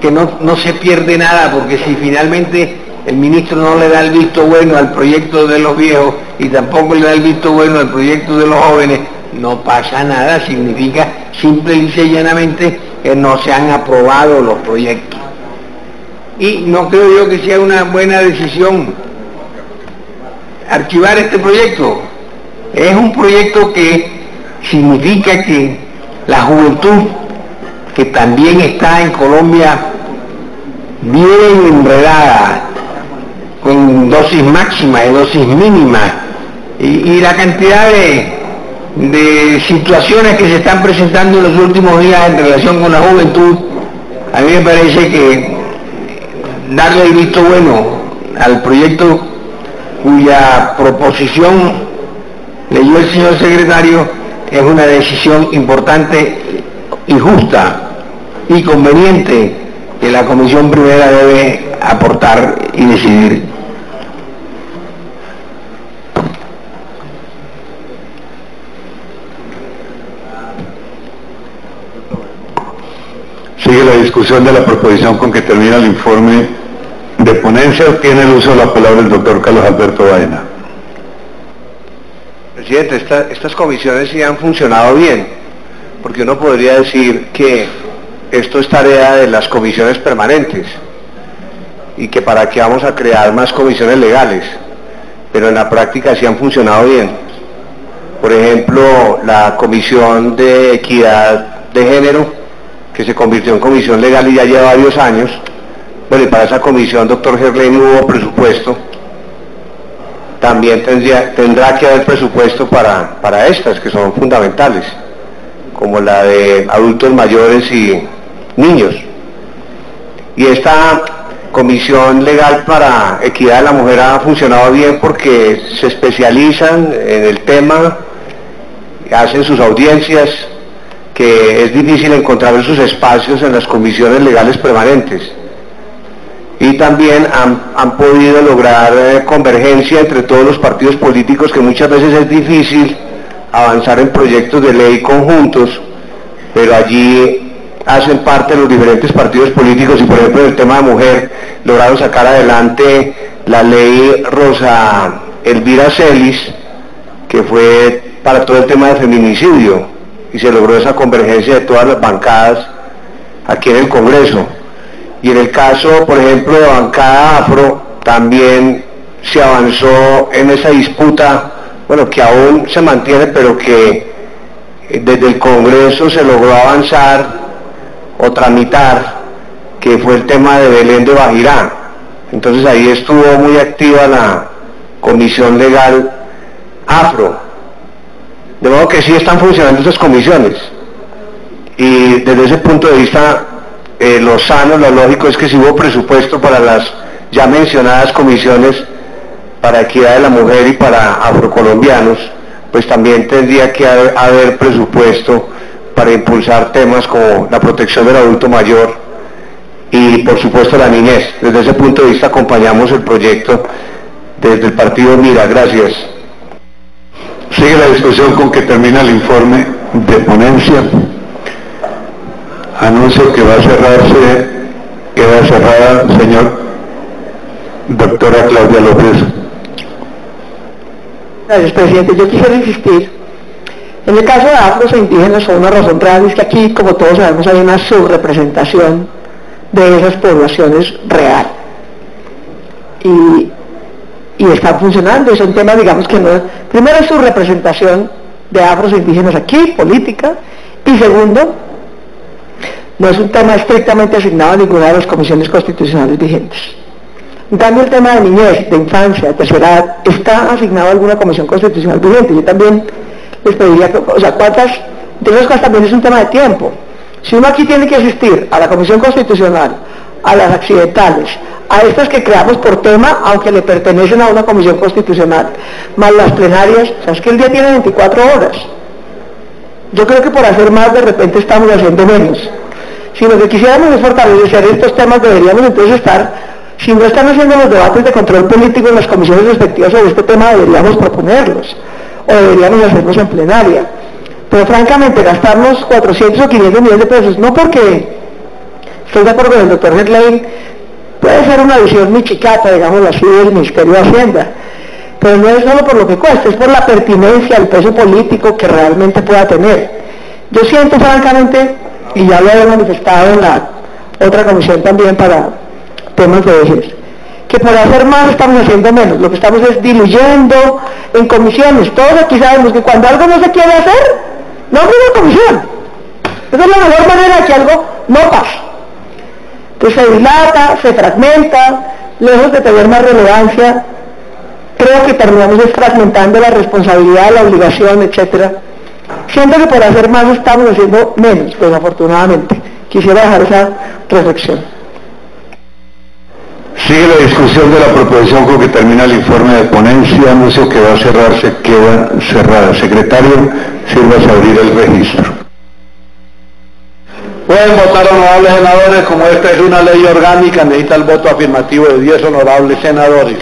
que no se pierde nada, porque si finalmente el ministro no le da el visto bueno al proyecto de los viejos y tampoco le da el visto bueno al proyecto de los jóvenes, no pasa nada, significa simple y llanamente que no se han aprobado los proyectos. Y no creo yo que sea una buena decisión archivar este proyecto. Es un proyecto que significa que la juventud, que también está en Colombia bien enredada, con dosis máxima y dosis mínima, y la cantidad de situaciones que se están presentando en los últimos días en relación con la juventud, a mí me parece que darle el visto bueno al proyecto cuya proposición leyó el señor secretario es una decisión importante y justa y conveniente que la Comisión Primera debe aportar y decidir. Sigue la discusión de la proposición con que termina el informe de ponencia. Tiene el uso de la palabra el doctor Carlos Alberto Baena. Presidente, estas comisiones sí han funcionado bien, porque uno podría decir que esto es tarea de las comisiones permanentes y que para qué vamos a crear más comisiones legales, pero en la práctica sí han funcionado bien. Por ejemplo, la Comisión de Equidad de Género, que se convirtió en comisión legal y ya lleva varios años. Bueno, y para esa comisión, doctor Gerlén, hubo presupuesto. También tendrá que haber presupuesto para estas, que son fundamentales, como la de adultos mayores y niños. Y esta comisión legal para equidad de la mujer ha funcionado bien porque se especializan en el tema, hacen sus audiencias, que es difícil encontrar esos espacios en las comisiones legales permanentes. Y también han podido lograr convergencia entre todos los partidos políticos, que muchas veces es difícil avanzar en proyectos de ley conjuntos, pero allí hacen parte de los diferentes partidos políticos. Y por ejemplo, en el tema de mujer lograron sacar adelante la ley Rosa Elvira Celis, que fue para todo el tema de feminicidio, y se logró esa convergencia de todas las bancadas aquí en el Congreso. Y en el caso, por ejemplo, de bancada afro, también se avanzó en esa disputa, bueno, que aún se mantiene, pero que desde el Congreso se logró avanzar o tramitar, que fue el tema de Belén de Bajirá. Entonces ahí estuvo muy activa la Comisión Legal Afro. De modo que sí están funcionando esas comisiones. Y desde ese punto de vista, lo sano, lo lógico es que si hubo presupuesto para las ya mencionadas comisiones para equidad de la mujer y para afrocolombianos, pues también tendría que haber presupuesto para impulsar temas como la protección del adulto mayor y por supuesto la niñez. Desde ese punto de vista acompañamos el proyecto desde el partido Mira. Gracias. Sigue la discusión con que termina el informe de ponencia. Anuncio que va a cerrarse, queda cerrada, señor doctora Claudia López. Gracias, presidente. Yo quisiera insistir. En el caso de afros e indígenas, por una razón real, es que aquí, como todos sabemos, hay una subrepresentación de esas poblaciones real. Y está funcionando, es un tema, digamos, que no... Primero es subrepresentación de afros e indígenas aquí, política, y segundo, no es un tema estrictamente asignado a ninguna de las comisiones constitucionales vigentes. En cambio, el tema de niñez, de infancia, de tercera edad, está asignado a alguna comisión constitucional vigente. Yo también les pediría, o sea, ¿cuántas? De esas cosas también es un tema de tiempo. Si uno aquí tiene que asistir a la comisión constitucional, a las accidentales, a estas que creamos por tema, aunque le pertenecen a una comisión constitucional, más las plenarias, o sea, es que el día tiene 24 horas. Yo creo que por hacer más, de repente estamos haciendo menos. Si lo que quisiéramos es fortalecer estos temas, deberíamos entonces estar... Si no están haciendo los debates de control político en las comisiones respectivas sobre este tema, deberíamos proponerlos, o deberíamos hacerlos en plenaria. Pero francamente, gastarnos 400 o 500 millones de pesos, no porque, estoy de acuerdo con el doctor Gerlain, puede ser una visión muy chicata, digamos así, del Ministerio de Hacienda, pero no es solo por lo que cuesta, es por la pertinencia, el peso político que realmente pueda tener. Yo siento francamente, y ya lo he manifestado en la otra comisión también para temas de vejez, que por hacer más estamos haciendo menos. Lo que estamos es diluyendo en comisiones. Todos aquí sabemos que cuando algo no se quiere hacer, no abre una comisión. Esa es la mejor manera de que algo no pase. Entonces se dilata, se fragmenta, lejos de tener más relevancia, creo que terminamos fragmentando la responsabilidad, la obligación, etcétera. Siento que por hacer más estamos haciendo menos, desafortunadamente. Quisiera dejar esa reflexión. Sigue la discusión de la proposición con que termina el informe de ponencia. Anuncio que va a cerrarse, queda cerrada. Secretario, sírvase a abrir el registro. Pueden votar, honorables senadores, como esta es una ley orgánica, necesita el voto afirmativo de 10 honorables senadores.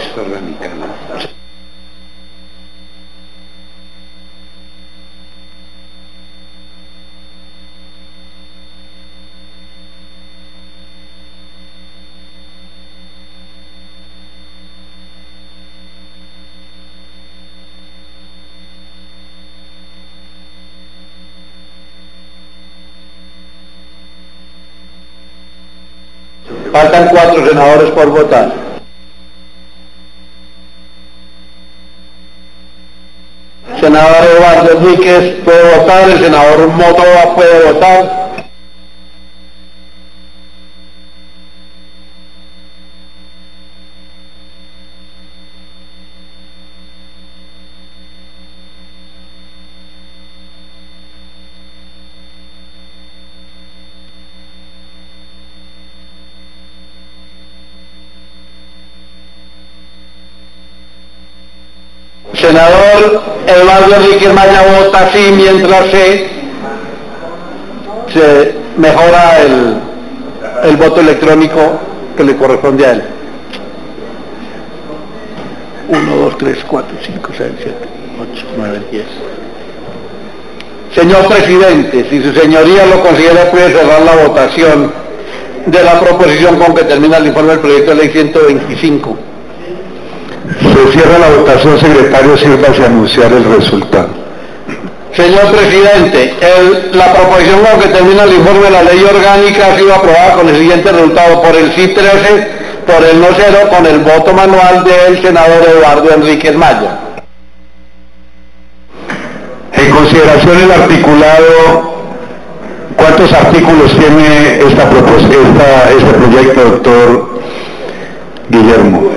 Faltan 4 senadores por votar. Senador Eduardo Enríquez puede votar, el senador Motova puede votar. Senador Eduardo Enríquez Maya vota sí mientras se mejora el voto electrónico que le corresponde a él. 1, 2, 3, 4, 5, 6, 7, 8, 9, 10. Señor Presidente, si su señoría lo considera, puede cerrar la votación de la proposición con que termina el informe del proyecto de ley 125. Se cierra la votación, secretario, sírvase a anunciar el resultado. Señor Presidente, la proposición con que termina el informe de la ley orgánica ha sido aprobada con el siguiente resultado: por el sí 13, por el no 0, con el voto manual del senador Eduardo Enríquez Maya. En consideración consideración el articulado, ¿cuántos artículos tiene esta propuesta, este proyecto, doctor Guillermo?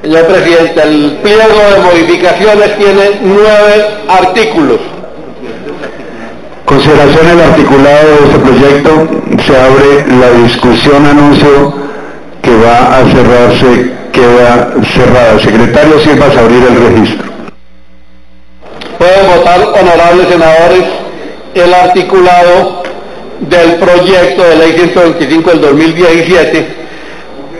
Señor presidente, el pliego de modificaciones tiene 9 artículos. Consideración el articulado de este proyecto, se abre la discusión, anuncio que va a cerrarse, queda cerrada. Secretario, sirvas a abrir el registro. Pueden votar, honorables senadores, el articulado del proyecto de ley 125 del 2017,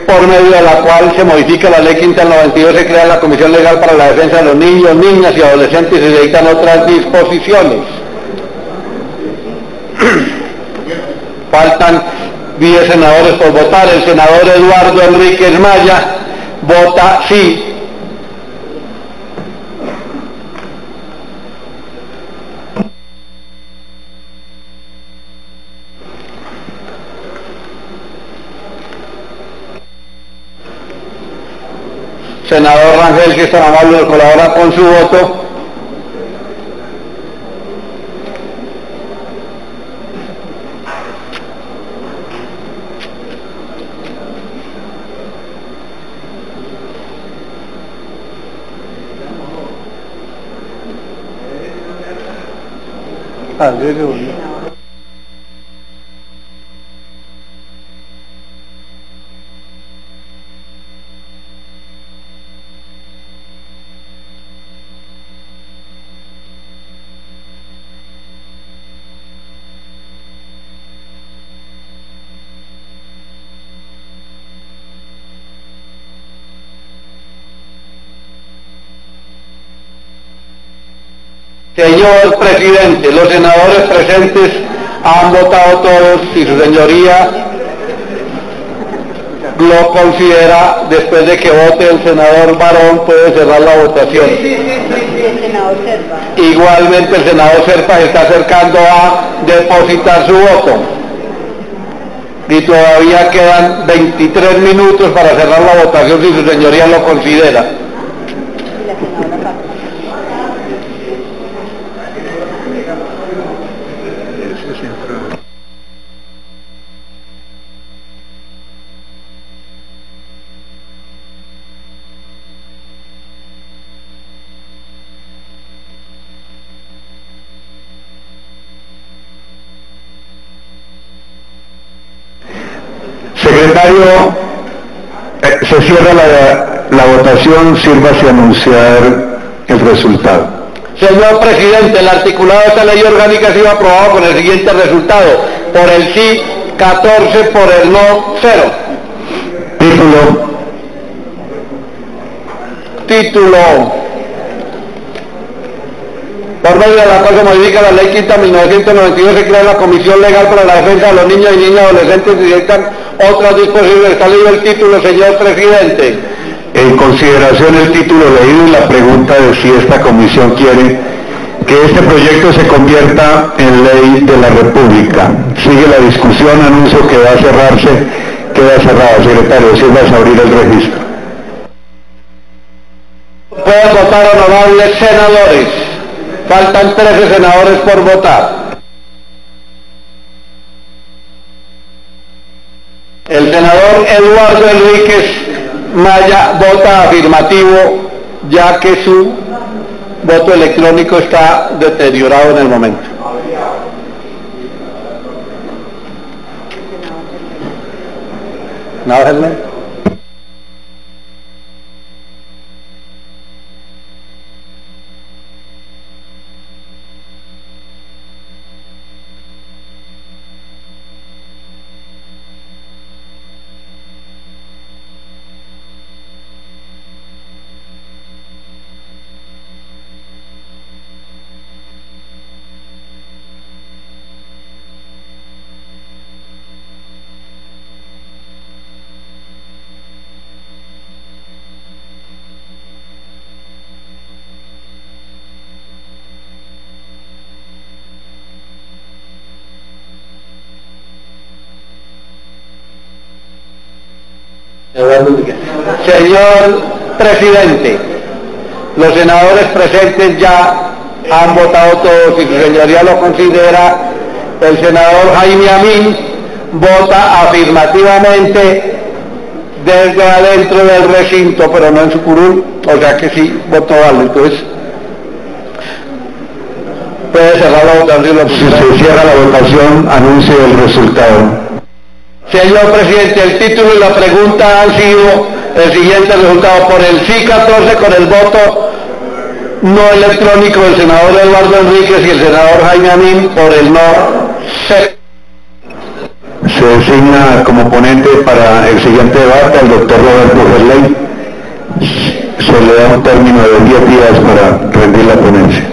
por medio de la cual se modifica la ley quinta del 92, se crea la Comisión Legal para la Defensa de los Niños, Niñas y Adolescentes y se dictan otras disposiciones. Faltan 10 senadores por votar. El senador Eduardo Enríquez Maya vota sí. Senador Rangel, que es tan amable, nos colabora con su voto. Señor presidente, los senadores presentes han votado todos y su señoría lo considera. Después de que vote el senador Barón puede cerrar la votación. Igualmente el senador Serpa se está acercando a depositar su voto y todavía quedan 23 minutos para cerrar la votación si su señoría lo considera. Secretario, se cierra la votación, sírvase a anunciar el resultado. Señor presidente, el articulado de esta ley orgánica ha sido aprobado con el siguiente resultado: por el sí 14, por el no 0. Título. Por medio de la cual se modifica la ley quinta 1992, se crea la Comisión Legal para la Defensa de los Niños y Niñas Adolescentes y dictan otras disposiciones. Está leído el título, señor presidente. En consideración el título leído y la pregunta de si esta comisión quiere que este proyecto se convierta en ley de la República. Sigue la discusión, anuncio que va a cerrarse, queda cerrado. Secretario, si vas a abrir el registro. Pueden votar, honorables senadores. Faltan 13 senadores por votar. El senador Eduardo Enríquez Maya vota afirmativo, ya que su voto electrónico está deteriorado en el momento. ¿Nada? Señor presidente, Los senadores presentes ya han votado todos, si su señoría lo considera. El senador Jaime Amin vota afirmativamente desde adentro del recinto, pero no en su curul, o sea que sí votó válido. Entonces, puede cerrar la votación. Si se cierra la votación, anuncie el resultado. Señor presidente, el título y la pregunta han sido el siguiente resultado: por el sí 14 con el voto no electrónico del senador Eduardo Enríquez y el senador Jaime Amin, por el no 0. Se designa como ponente para el siguiente debate al doctor Roberto Gerley. Se le da un término de 10 días para rendir la ponencia.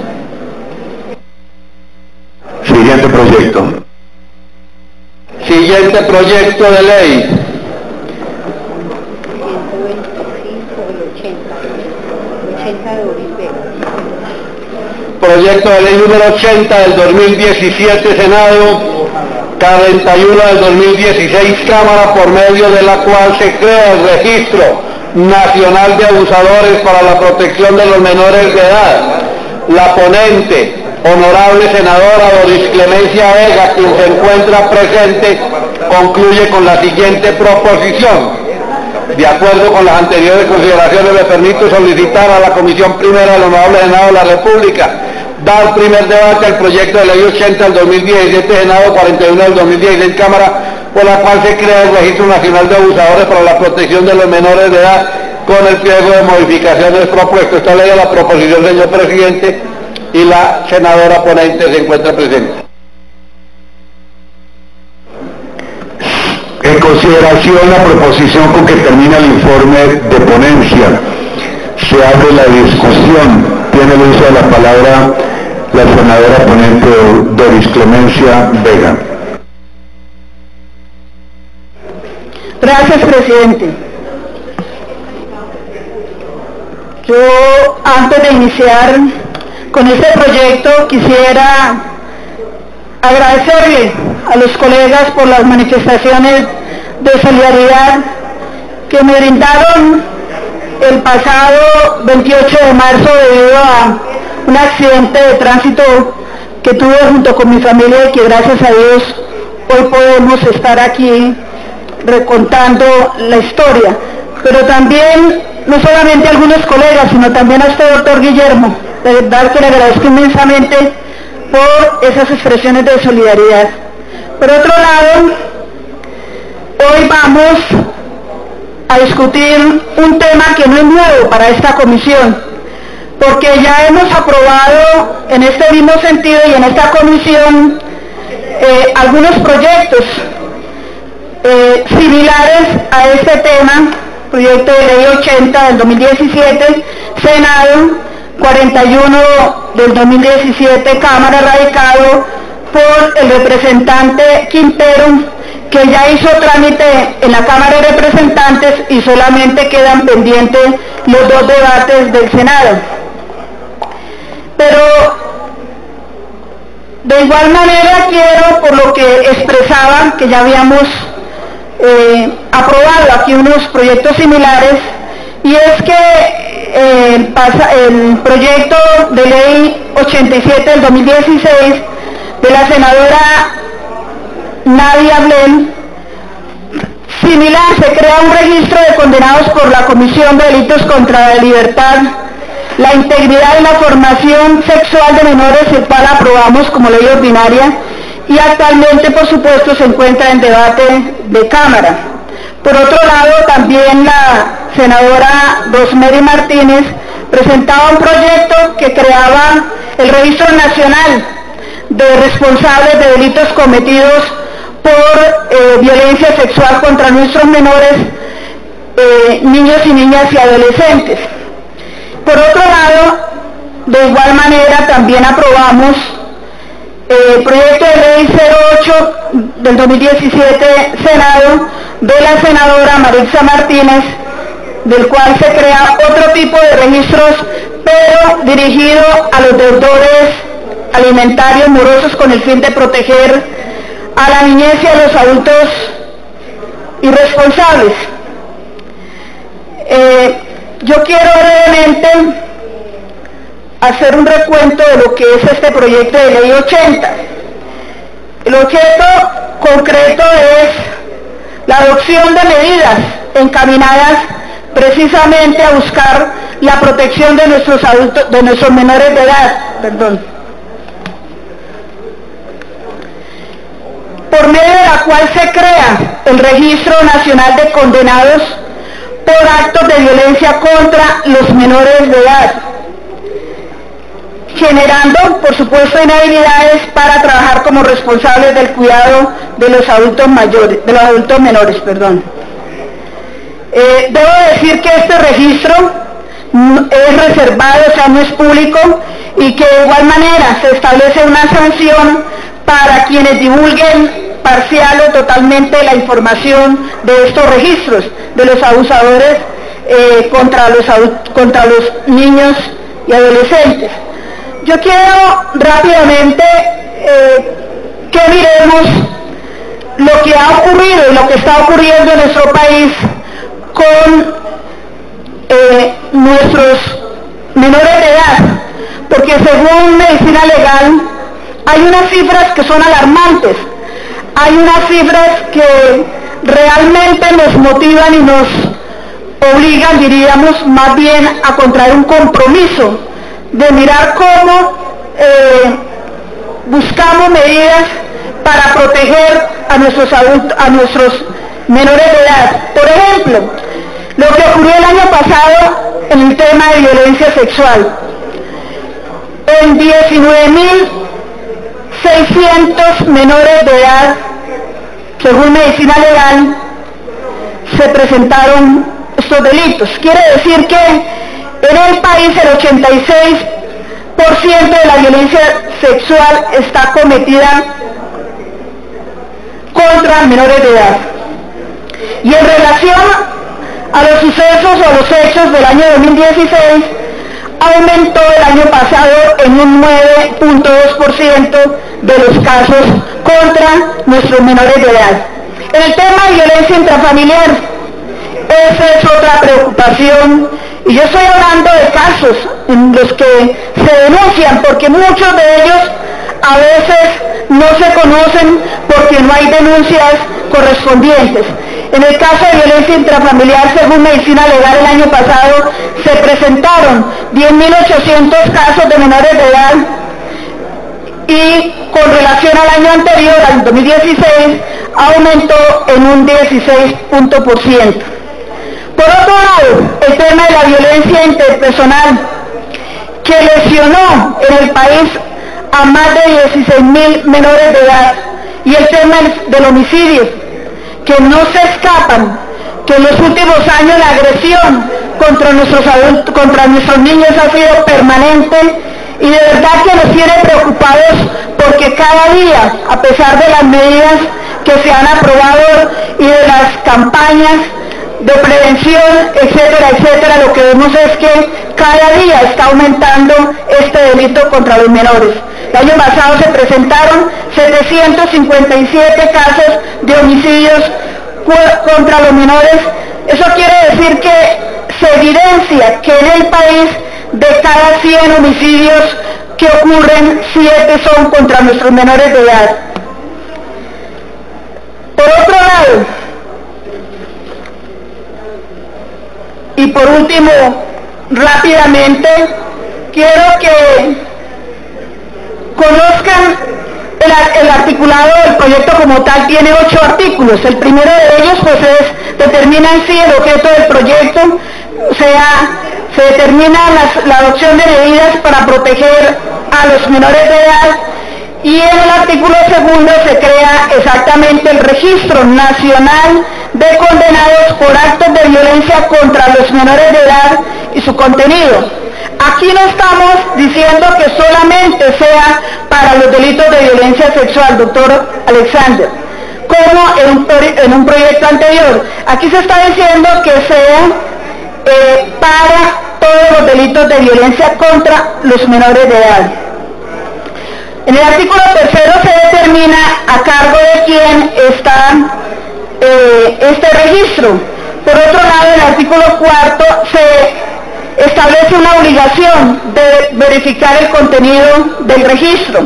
Siguiente proyecto. Siguiente proyecto de ley. Proyecto de ley número 80 del 2017, Senado, 41 del 2016, Cámara, por medio de la cual se crea el Registro Nacional de Abusadores para la Protección de los Menores de Edad. La ponente, honorable senadora Doris Clemencia Vega, quien se encuentra presente, concluye con la siguiente proposición. De acuerdo con las anteriores consideraciones, me permito solicitar a la Comisión Primera del Honorable Senado de la República dar primer debate al proyecto de ley 80 del 2017, Senado, 41 del 2016, Cámara, por la cual se crea el Registro Nacional de Abusadores para la Protección de los Menores de Edad, con el pliego de modificaciones propuesto. Esta ley es la proposición, señor presidente, y la senadora ponente se encuentra presente. En consideración la proposición con que termina el informe de ponencia, se abre la discusión. Tiene el uso de la palabra la senadora ponente Doris Clemencia Vega. Gracias, presidente. Yo, antes de iniciar con este proyecto, quisiera agradecerle a los colegas por las manifestaciones de solidaridad que me brindaron el pasado 28 de marzo debido a un accidente de tránsito que tuve junto con mi familia y que gracias a Dios hoy podemos estar aquí recontando la historia. Pero también, no solamente a algunos colegas, sino también a usted, doctor Guillermo, de verdad que le agradezco inmensamente por esas expresiones de solidaridad. Por otro lado, hoy vamos a discutir un tema que no es nuevo para esta comisión, porque ya hemos aprobado en este mismo sentido y en esta comisión algunos proyectos similares a este tema, proyecto de ley 80 del 2017, Senado, 41 del 2017, Cámara, radicado por el representante Quintero, que ya hizo trámite en la Cámara de Representantes y solamente quedan pendientes los dos debates del Senado. Pero de igual manera quiero, por lo que expresaba, que ya habíamos aprobado aquí unos proyectos similares, y es que el proyecto de ley 87 del 2016 de la senadora Nadia Blel, similar, se crea un registro de condenados por la comisión de delitos contra la libertad, la integridad y la formación sexual de menores, el cual aprobamos como ley ordinaria y actualmente, por supuesto, se encuentra en debate de Cámara. Por otro lado, también la senadora Rosemary Martínez presentaba un proyecto que creaba el Registro Nacional de Responsables de Delitos Cometidos por violencia sexual contra nuestros menores, niños y niñas y adolescentes. Por otro lado, de igual manera también aprobamos el proyecto de ley 08 del 2017, Senado, de la senadora Maritza Martínez, del cual se crea otro tipo de registros, pero dirigido a los deudores alimentarios morosos con el fin de proteger a la niñez y a los adultos irresponsables. Yo quiero brevemente hacer un recuento de lo que es este proyecto de ley 80. El objeto concreto es la adopción de medidas encaminadas precisamente a buscar la protección de nuestros adultos, de nuestros menores de edad, por medio de la cual se crea el Registro Nacional de Condenados por actos de violencia contra los menores de edad, generando, por supuesto, inhabilidades para trabajar como responsables del cuidado de los adultos mayores, de los adultos menores, Debo decir que este registro es reservado, o sea, no es público, y que de igual manera se establece una sanción para quienes divulguen parcial o totalmente la información de estos registros, de los abusadores contra los niños y adolescentes. Yo quiero rápidamente que miremos lo que ha ocurrido y lo que está ocurriendo en nuestro país con nuestros menores de edad, porque según Medicina Legal hay unas cifras que son alarmantes, hay unas cifras que realmente nos motivan y nos obligan, diríamos, más bien a contraer un compromiso de mirar cómo buscamos medidas para proteger a nuestros menores de edad. Por ejemplo, lo que ocurrió el año pasado en el tema de violencia sexual. En 19.600 menores de edad, según Medicina Legal, se presentaron estos delitos. Quiere decir que en el país el 86% de la violencia sexual está cometida contra menores de edad. Y en relación a los sucesos o a los hechos del año 2016, aumentó el año pasado en un 9.2% de los casos contra nuestros menores de edad. En el tema de violencia intrafamiliar, esa es otra preocupación, y yo estoy hablando de casos en los que se denuncian, porque muchos de ellos a veces no se conocen porque no hay denuncias correspondientes. En el caso de violencia intrafamiliar, según Medicina Legal, el año pasado se presentaron 10.800 casos de menores de edad, y con relación al año anterior, al 2016, aumentó en un 16%. Por otro lado, el tema de la violencia interpersonal, que lesionó en el país a más de 16.000 menores de edad, y el tema del homicidio, que no se escapan, que en los últimos años la agresión contra nuestros niños ha sido permanente, y de verdad que nos tiene preocupados, porque cada día, a pesar de las medidas que se han aprobado y de las campañas de prevención, etcétera, etcétera, lo que vemos es que cada día está aumentando este delito contra los menores. El año pasado se presentaron 757 casos de homicidios contra los menores. Eso quiere decir que se evidencia que en el país, de cada 100 homicidios que ocurren, 7 son contra nuestros menores de edad. Por otro lado, y por último, rápidamente, quiero que conozcan el articulado del proyecto como tal. Tiene 8 artículos. El primero de ellos pues determina en sí el objeto del proyecto, o sea, se determina la adopción de medidas para proteger a los menores de edad, y en el artículo segundo se crea exactamente el Registro Nacional de Condenados por actos de violencia contra los menores de edad y su contenido. Aquí no estamos diciendo que solamente sea para los delitos de violencia sexual, doctor Alexander, como en un proyecto anterior. Aquí se está diciendo que sea para todos los delitos de violencia contra los menores de edad. En el artículo tercero se determina a cargo de quién está este registro. Por otro lado, en el artículo cuarto se establece una obligación de verificar el contenido del registro.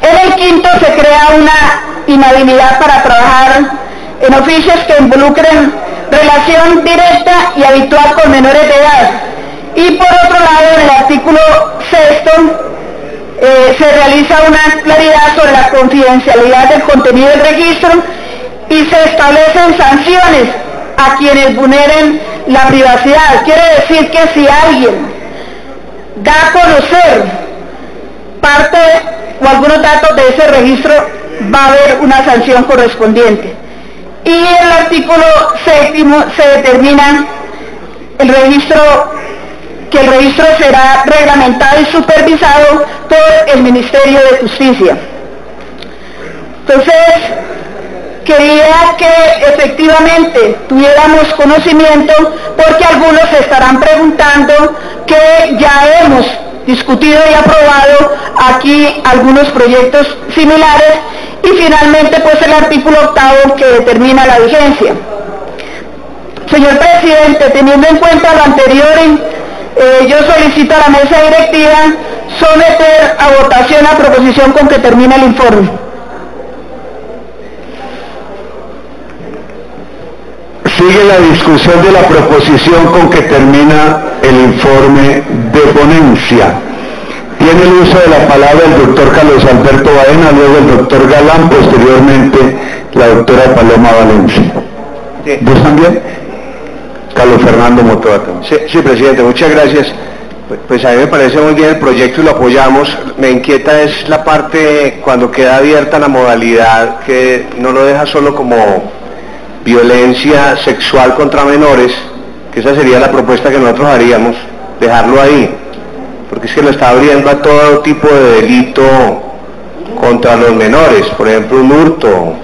En el quinto se crea una inhabilidad para trabajar en oficios que involucren relación directa y habitual con menores de edad. Y por otro lado, en el artículo sexto, se realiza una claridad sobre la confidencialidad del contenido del registro y se establecen sanciones a quienes vulneren la privacidad. Quiere decir que si alguien da a conocer parte o algunos datos de ese registro, va a haber una sanción correspondiente. Y en el artículo séptimo se determina que el registro será reglamentado y supervisado por el Ministerio de Justicia. Entonces, quería que efectivamente tuviéramos conocimiento, porque algunos se estarán preguntando que ya hemos discutido y aprobado aquí algunos proyectos similares, y finalmente pues el artículo octavo que determina la vigencia. Señor presidente, teniendo en cuenta lo anterior, yo solicito a la mesa directiva someter a votación la proposición con que termina el informe. Sigue la discusión de la proposición con que termina el informe de ponencia. Tiene el uso de la palabra el doctor Carlos Alberto Baena, luego el doctor Galán, posteriormente la doctora Paloma Valencia. Sí. ¿Vos también? Carlos Fernando Motoa. Sí, presidente, muchas gracias. Pues a mí me parece muy bien el proyecto y lo apoyamos. Me inquieta es la parte cuando queda abierta la modalidad, que no lo deja solo como violencia sexual contra menores, que esa sería la propuesta que nosotros haríamos, dejarlo ahí, porque es que lo está abriendo a todo tipo de delito contra los menores, por ejemplo un hurto.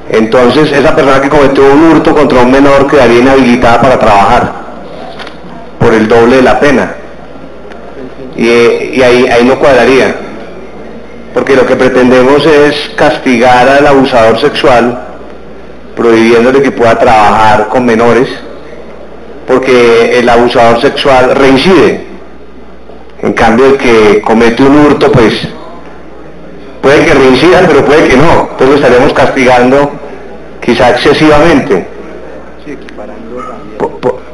Entonces esa persona que cometió un hurto contra un menor quedaría inhabilitada para trabajar por el doble de la pena, y ahí no cuadraría, porque lo que pretendemos es castigar al abusador sexual prohibiéndole que pueda trabajar con menores, porque el abusador sexual reincide. En cambio, el que comete un hurto, pues puede que reincida, pero puede que no. Entonces lo estaremos castigando quizá excesivamente,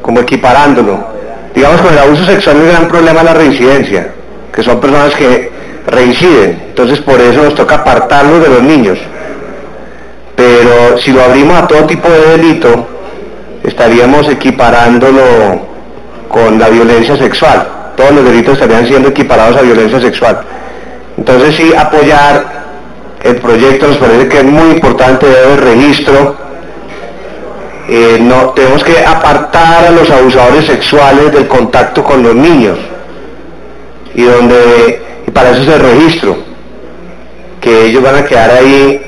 como equiparándolo. Digamos, con el abuso sexual el gran problema es la reincidencia, que son personas que reinciden. Entonces por eso nos toca apartarlos de los niños. Pero si lo abrimos a todo tipo de delito, estaríamos equiparándolo con la violencia sexual. Todos los delitos estarían siendo equiparados a violencia sexual. Entonces sí, apoyar el proyecto nos parece que es muy importante, debe el registro. No, tenemos que apartar a los abusadores sexuales del contacto con los niños. Y para eso es el registro, que ellos van a quedar ahí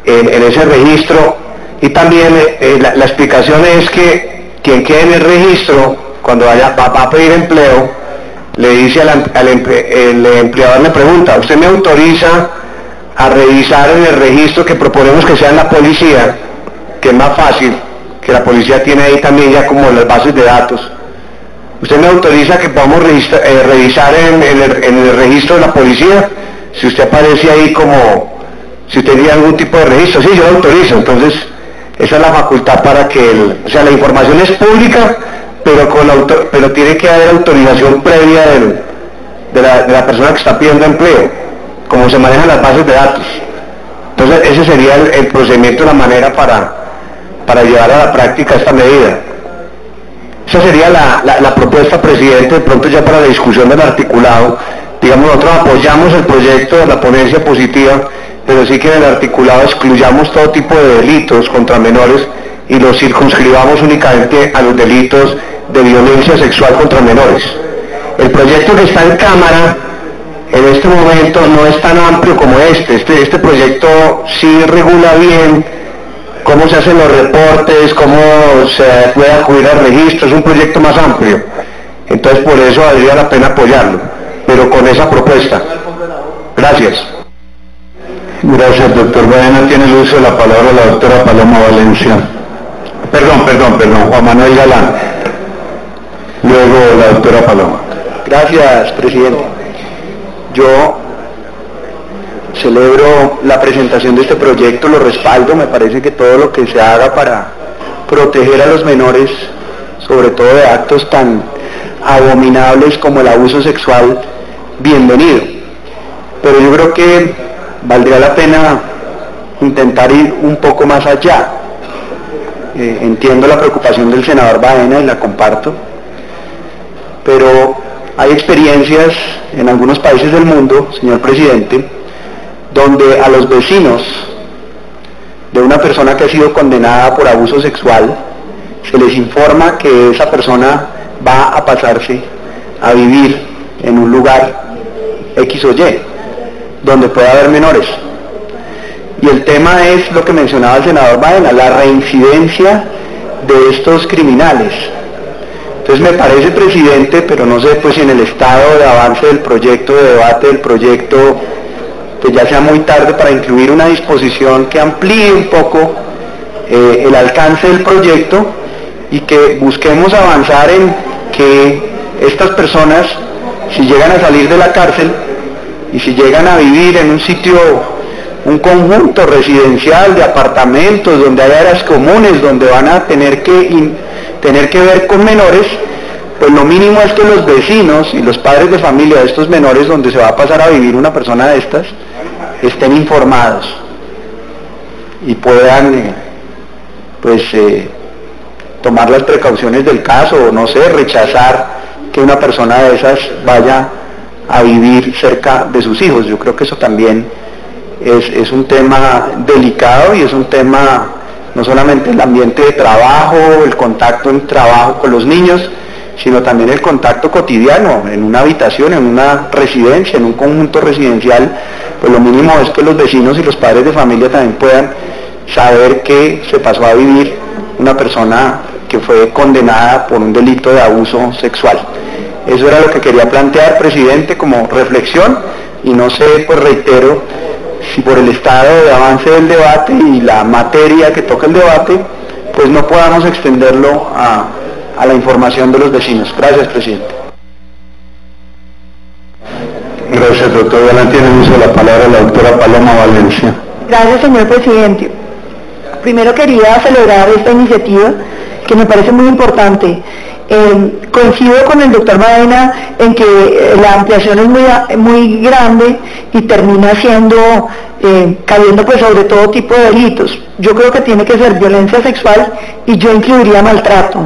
en ese registro. Y también la explicación es que quien quede en el registro, cuando va a pedir empleo, le dice el empleador, le pregunta: ¿usted me autoriza a revisar en el registro que proponemos que sea en la policía, que es más fácil, que la policía tiene ahí también ya como las bases de datos? ¿Usted me autoriza que podamos revisar en el registro de la policía si usted aparece ahí como, si usted tiene algún tipo de registro? Sí, yo lo autorizo. Entonces esa es la facultad para que o sea, la información es pública, pero tiene que haber autorización previa de la persona que está pidiendo empleo, como se manejan las bases de datos. Entonces ese sería el procedimiento, la manera para llevar a la práctica esta medida. Esa sería la propuesta, presidente, de pronto ya para la discusión del articulado. Digamos, nosotros apoyamos el proyecto de la ponencia positiva, pero sí que en el articulado excluyamos todo tipo de delitos contra menores y los circunscribamos únicamente a los delitos de violencia sexual contra menores. El proyecto que está en Cámara en este momento no es tan amplio como este proyecto sí regula bien cómo se hacen los reportes, cómo se puede acudir al registro, es un proyecto más amplio. Entonces por eso valdría la pena apoyarlo, pero con esa propuesta. Gracias. Gracias, doctor Baena. Tiene el uso de la palabra la doctora Paloma Valencia. Perdón, Juan Manuel Galán. Luego la doctora Paloma. Gracias, presidente. Yo celebro la presentación de este proyecto, lo respaldo, me parece que todo lo que se haga para proteger a los menores, sobre todo de actos tan abominables como el abuso sexual, bienvenido. Pero yo creo que valdría la pena intentar ir un poco más allá. Entiendo la preocupación del senador Baena y la comparto, pero hay experiencias en algunos países del mundo, señor presidente, donde a los vecinos de una persona que ha sido condenada por abuso sexual se les informa que esa persona va a pasarse a vivir en un lugar X o Y, donde puede haber menores. Y el tema es lo que mencionaba el senador Baena, la reincidencia de estos criminales. Entonces me parece, presidente, pero no sé pues si en el estado de avance del proyecto, de debate del proyecto, pues ya sea muy tarde para incluir una disposición que amplíe un poco el alcance del proyecto y que busquemos avanzar en que estas personas, si llegan a salir de la cárcel y si llegan a vivir en un sitio, un conjunto residencial de apartamentos donde hay áreas comunes, donde van a tener que ver con menores, pues lo mínimo es que los vecinos y los padres de familia de estos menores donde se va a pasar a vivir una persona de estas estén informados y puedan tomar las precauciones del caso, o no sé, rechazar que una persona de esas vaya a vivir cerca de sus hijos. Yo creo que eso también es un tema delicado y es un tema no solamente el ambiente de trabajo, el contacto en trabajo con los niños, sino también el contacto cotidiano en una habitación, en una residencia, en un conjunto residencial. Pues lo mínimo es que los vecinos y los padres de familia también puedan saber que se pasó a vivir una persona que fue condenada por un delito de abuso sexual. Eso era lo que quería plantear, presidente, como reflexión, y no sé, pues reitero, si por el estado de avance del debate y la materia que toca el debate, pues no podamos extenderlo a la información de los vecinos. Gracias, presidente. Gracias, doctor Galán. Tiene uso de la palabra la doctora Paloma Valencia. Gracias, señor presidente. Primero quería celebrar esta iniciativa que me parece muy importante. Coincido con el doctor Baena en que la ampliación es muy grande y termina siendo, cayendo pues sobre todo tipo de delitos. Yo creo que tiene que ser violencia sexual y yo incluiría maltrato,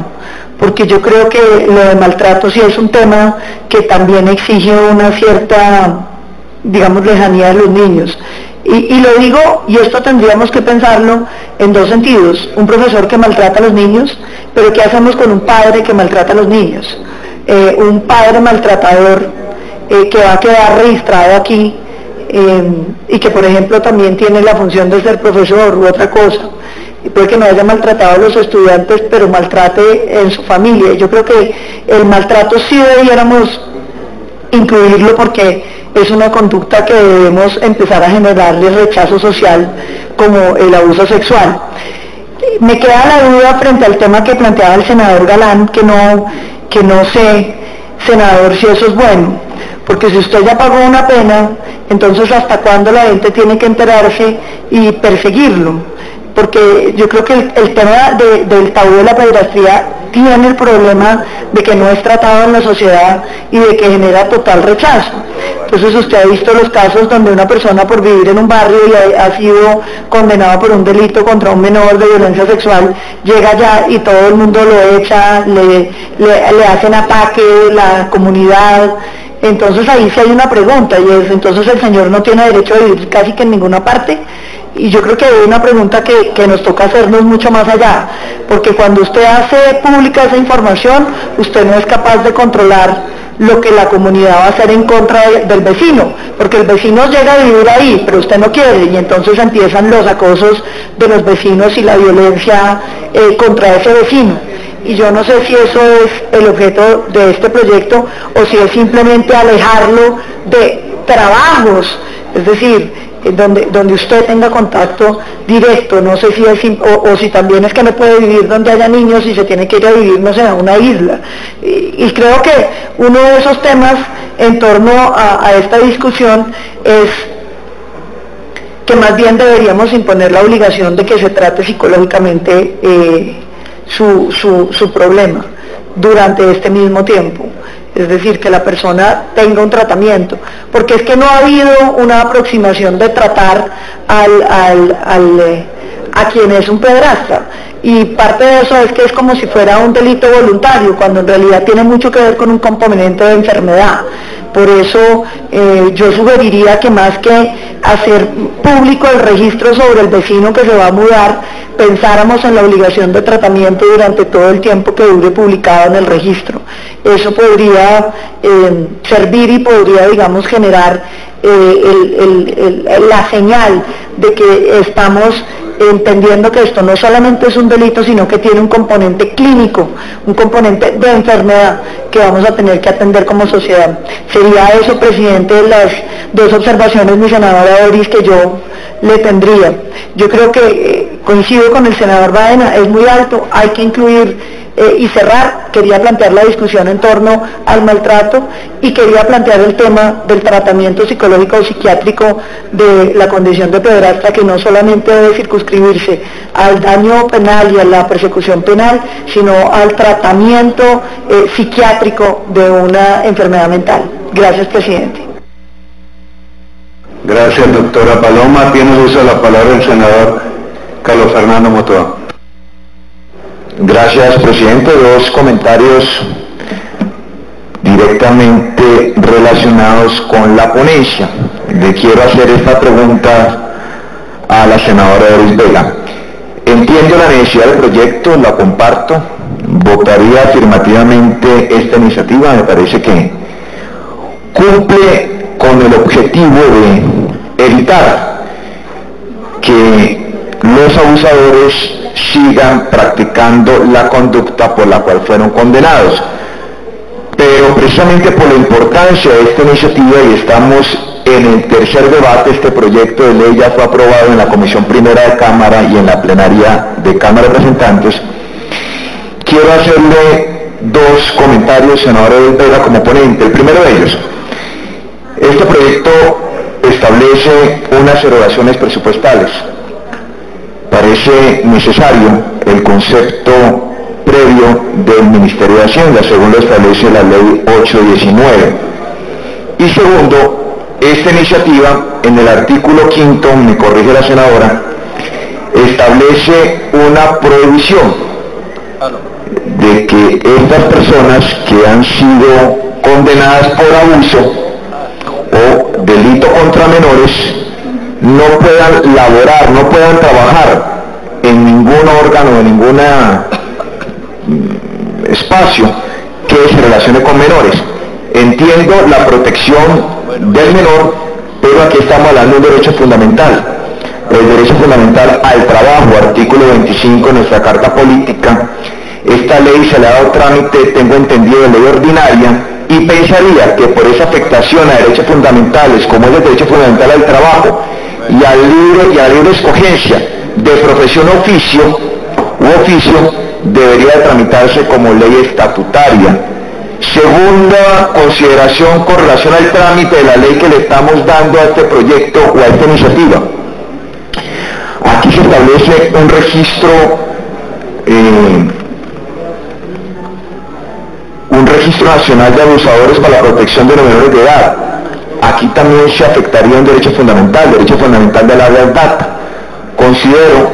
porque yo creo que lo de maltrato sí es un tema que también exige una cierta, digamos, lejanía de los niños. Y lo digo, y esto tendríamos que pensarlo en dos sentidos: un profesor que maltrata a los niños, pero ¿qué hacemos con un padre que maltrata a los niños? Un padre maltratador que va a quedar registrado aquí y que por ejemplo también tiene la función de ser profesor u otra cosa, y puede que no haya maltratado a los estudiantes, pero maltrate en su familia. Yo creo que el maltrato sí debiéramos incluirlo, porque es una conducta que debemos empezar a generarle rechazo social, como el abuso sexual. Me queda la duda frente al tema que planteaba el senador Galán, que no sé, senador, si eso es bueno, porque si usted ya pagó una pena, entonces ¿hasta cuándo la gente tiene que enterarse y perseguirlo? Porque yo creo que el tema del tabú de la pederastía tiene el problema de que no es tratado en la sociedad y de que genera total rechazo. Entonces usted ha visto los casos donde una persona por vivir en un barrio y ha sido condenado por un delito contra un menor de violencia sexual, llega allá y todo el mundo lo echa, le hacen ataque, la comunidad. Entonces ahí sí hay una pregunta, y es: entonces el señor no tiene derecho a vivir casi que en ninguna parte. Y yo creo que hay una pregunta que nos toca hacernos mucho más allá, porque cuando usted hace pública esa información, usted no es capaz de controlar lo que la comunidad va a hacer en contra del vecino, porque el vecino llega a vivir ahí, pero usted no quiere, y entonces empiezan los acosos de los vecinos y la violencia contra ese vecino. Y yo no sé si eso es el objeto de este proyecto o si es simplemente alejarlo de trabajos, es decir, donde usted tenga contacto directo, no sé si es, o si también es que no puede vivir donde haya niños y se tiene que ir a vivir, no sé, a una isla. Y creo que uno de esos temas en torno a esta discusión es que más bien deberíamos imponer la obligación de que se trate psicológicamente su problema durante este mismo tiempo. Es decir, que la persona tenga un tratamiento, porque es que no ha habido una aproximación de tratar a quien es un pederasta, y parte de eso es que es como si fuera un delito voluntario, cuando en realidad tiene mucho que ver con un componente de enfermedad. Por eso yo sugeriría que más que hacer público el registro sobre el vecino que se va a mudar, pensáramos en la obligación de tratamiento durante todo el tiempo que dure publicado en el registro. Eso podría servir y podría, digamos, generar la señal de que estamos entendiendo que esto no solamente es un delito, sino que tiene un componente clínico, un componente de enfermedad que vamos a tener que atender como sociedad. Sería eso, presidente, las dos observaciones, mi senadora Doris, que yo le tendría. Yo creo que coincido con el senador Baena, es muy alto, hay que incluir y cerrar. Quería plantear la discusión en torno al maltrato y quería plantear el tema del tratamiento psicológico o psiquiátrico de la condición de pederasta, que no solamente debe circunscribirse al daño penal y a la persecución penal, sino al tratamiento psiquiátrico de una enfermedad mental. Gracias, presidente. Gracias, doctora Paloma. Tiene uso de la palabra el senador Carlos Fernando Motoa. Gracias, presidente. Dos comentarios directamente relacionados con la ponencia. Le quiero hacer esta pregunta a la senadora Doris Vega. Entiendo la necesidad del proyecto, la comparto, votaría afirmativamente esta iniciativa, me parece que cumple con el objetivo de evitar que los abusadores sigan practicando la conducta por la cual fueron condenados. Pero precisamente por la importancia de esta iniciativa, y estamos en el tercer debate, este proyecto de ley ya fue aprobado en la Comisión Primera de Cámara y en la plenaria de Cámara de Representantes, quiero hacerle dos comentarios, senadora Vega, como ponente. El primero de ellos, este proyecto establece unas erogaciones presupuestales. Parece necesario el concepto previo del Ministerio de Hacienda, según lo establece la Ley 819. Y segundo, esta iniciativa, en el artículo 5, me corrige la senadora, establece una prohibición de que estas personas que han sido condenadas por abuso o delito contra menores no puedan laborar, no puedan trabajar en ningún órgano, en ningún espacio que se relacione con menores. Entiendo la protección del menor, pero aquí estamos hablando de un derecho fundamental, el derecho fundamental al trabajo, artículo 25 de nuestra Carta Política. Esta ley se le ha dado trámite, tengo entendido, de ley ordinaria, y pensaría que por esa afectación a derechos fundamentales, como es el derecho fundamental al trabajo y a la libre escogencia de profesión u oficio, debería tramitarse como ley estatutaria. Segunda consideración con relación al trámite de la ley que le estamos dando a este proyecto o a esta iniciativa. Aquí se establece un registro nacional de abusadores para la protección de los menores de edad. Aquí también se afectaría un derecho fundamental de la lealtad. Considero,